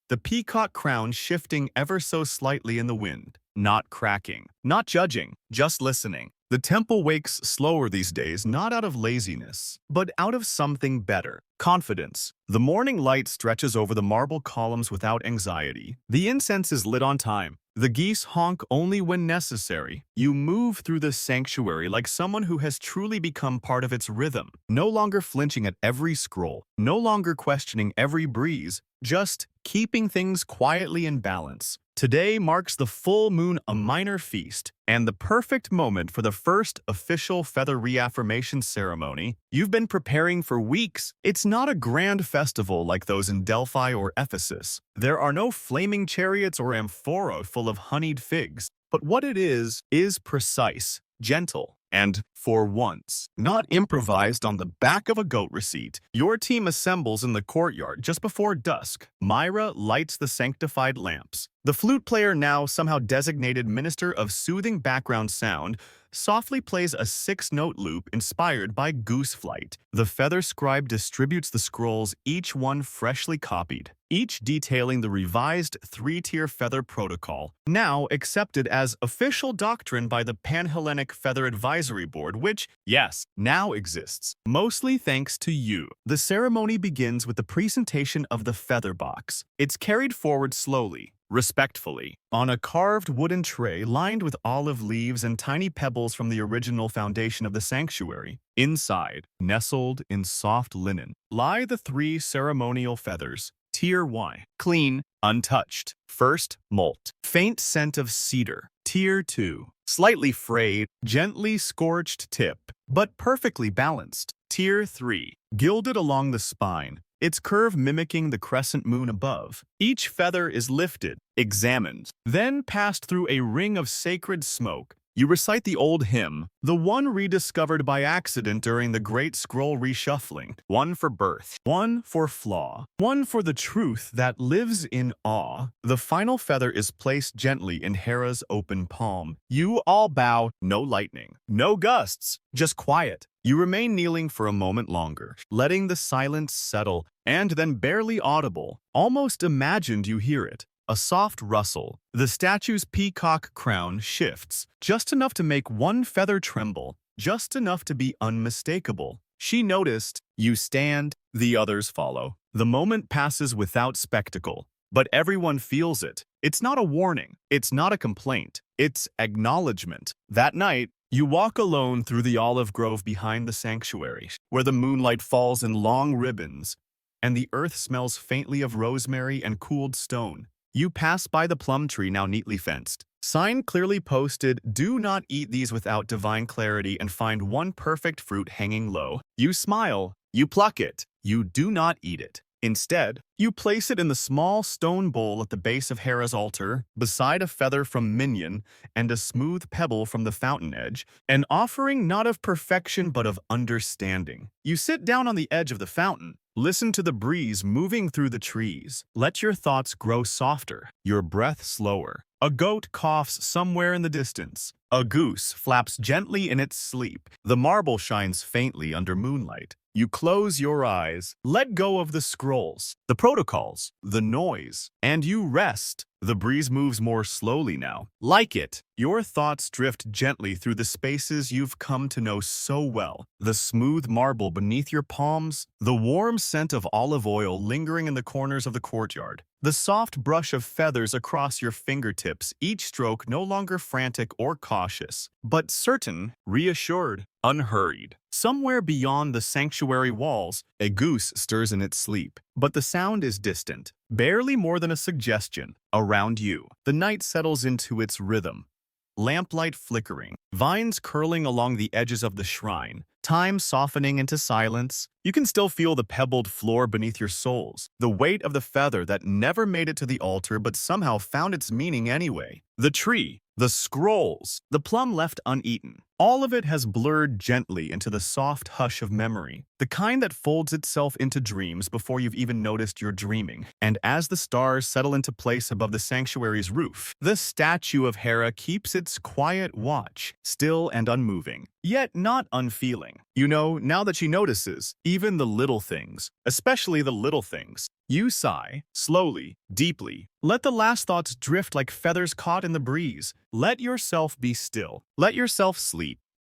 The peacock crown shifting ever so slightly in the wind. Not cracking, not judging, just listening. The temple wakes slower these days, not out of laziness, but out of something better. Confidence. The morning light stretches over the marble columns without anxiety. The incense is lit on time. The geese honk only when necessary. You move through the sanctuary like someone who has truly become part of its rhythm, no longer flinching at every scroll, no longer questioning every breeze, just keeping things quietly in balance. Today marks the full moon, a minor feast, and the perfect moment for the first official feather reaffirmation ceremony. You've been preparing for weeks. It's not a grand festival like those in Delphi or Ephesus. There are no flaming chariots or amphora full of honeyed figs. But what it is precise, gentle, and, for once, not improvised on the back of a goat receipt. Your team assembles in the courtyard just before dusk. Myra lights the sanctified lamps. The flute player, now somehow designated Minister of Soothing Background Sound, softly plays a 6-note loop inspired by goose flight. The feather scribe distributes the scrolls, each one freshly copied, each detailing the revised 3-tier feather protocol, now accepted as official doctrine by the Pan-Hellenic Feather Advisory Board, which, yes, now exists, mostly thanks to you. The ceremony begins with the presentation of the feather box. It's carried forward slowly, respectfully, on a carved wooden tray lined with olive leaves and tiny pebbles from the original foundation of the sanctuary. Inside, nestled in soft linen, lie the 3 ceremonial feathers. Tier 1, clean, untouched. First, molt, faint scent of cedar. Tier 2, slightly frayed, gently scorched tip, but perfectly balanced. Tier 3, gilded along the spine, its curve mimicking the crescent moon above. Each feather is lifted, examined, then passed through a ring of sacred smoke, You recite the old hymn, the one rediscovered by accident during the great scroll reshuffling. One for birth, one for flaw, one for the truth that lives in awe. The final feather is placed gently in Hera's open palm. You all bow, no lightning, no gusts, just quiet. You remain kneeling for a moment longer, letting the silence settle, and then barely audible, almost imagined you hear it. A soft rustle. The statue's peacock crown shifts, just enough to make one feather tremble, just enough to be unmistakable. She noticed. You stand, the others follow. The moment passes without spectacle, but everyone feels it. It's not a warning. It's not a complaint. It's acknowledgement. That night, you walk alone through the olive grove behind the sanctuary, where the moonlight falls in long ribbons, and the earth smells faintly of rosemary and cooled stone. You pass by the plum tree, now neatly fenced. Sign clearly posted, "Do not eat these without divine clarity," and find one perfect fruit hanging low. You smile. You pluck it. You do not eat it. Instead, you place it in the small stone bowl at the base of Hera's altar, beside a feather from Minion and a smooth pebble from the fountain edge, an offering not of perfection but of understanding. You sit down on the edge of the fountain. Listen to the breeze moving through the trees. Let your thoughts grow softer, your breath slower. A goat coughs somewhere in the distance. A goose flaps gently in its sleep. The marble shines faintly under moonlight. You close your eyes, let go of the scrolls, the protocols, the noise, and you rest. The breeze moves more slowly now. Like it, your thoughts drift gently through the spaces you've come to know so well. The smooth marble beneath your palms, the warm scent of olive oil lingering in the corners of the courtyard, the soft brush of feathers across your fingertips, each stroke no longer frantic or cautious, but certain, reassured, unhurried. Somewhere beyond the sanctuary walls, a goose stirs in its sleep, but the sound is distant, barely more than a suggestion. Around you, the night settles into its rhythm. Lamplight flickering, vines curling along the edges of the shrine, time softening into silence. You can still feel the pebbled floor beneath your soles, the weight of the feather that never made it to the altar but somehow found its meaning anyway. The tree, the scrolls, the plum left uneaten. All of it has blurred gently into the soft hush of memory, the kind that folds itself into dreams before you've even noticed you're dreaming. And as the stars settle into place above the sanctuary's roof, the statue of Hera keeps its quiet watch, still and unmoving, yet not unfeeling. You know, now that she notices, even the little things, especially the little things. You sigh, slowly, deeply. Let the last thoughts drift like feathers caught in the breeze. Let yourself be still. Let yourself sleep.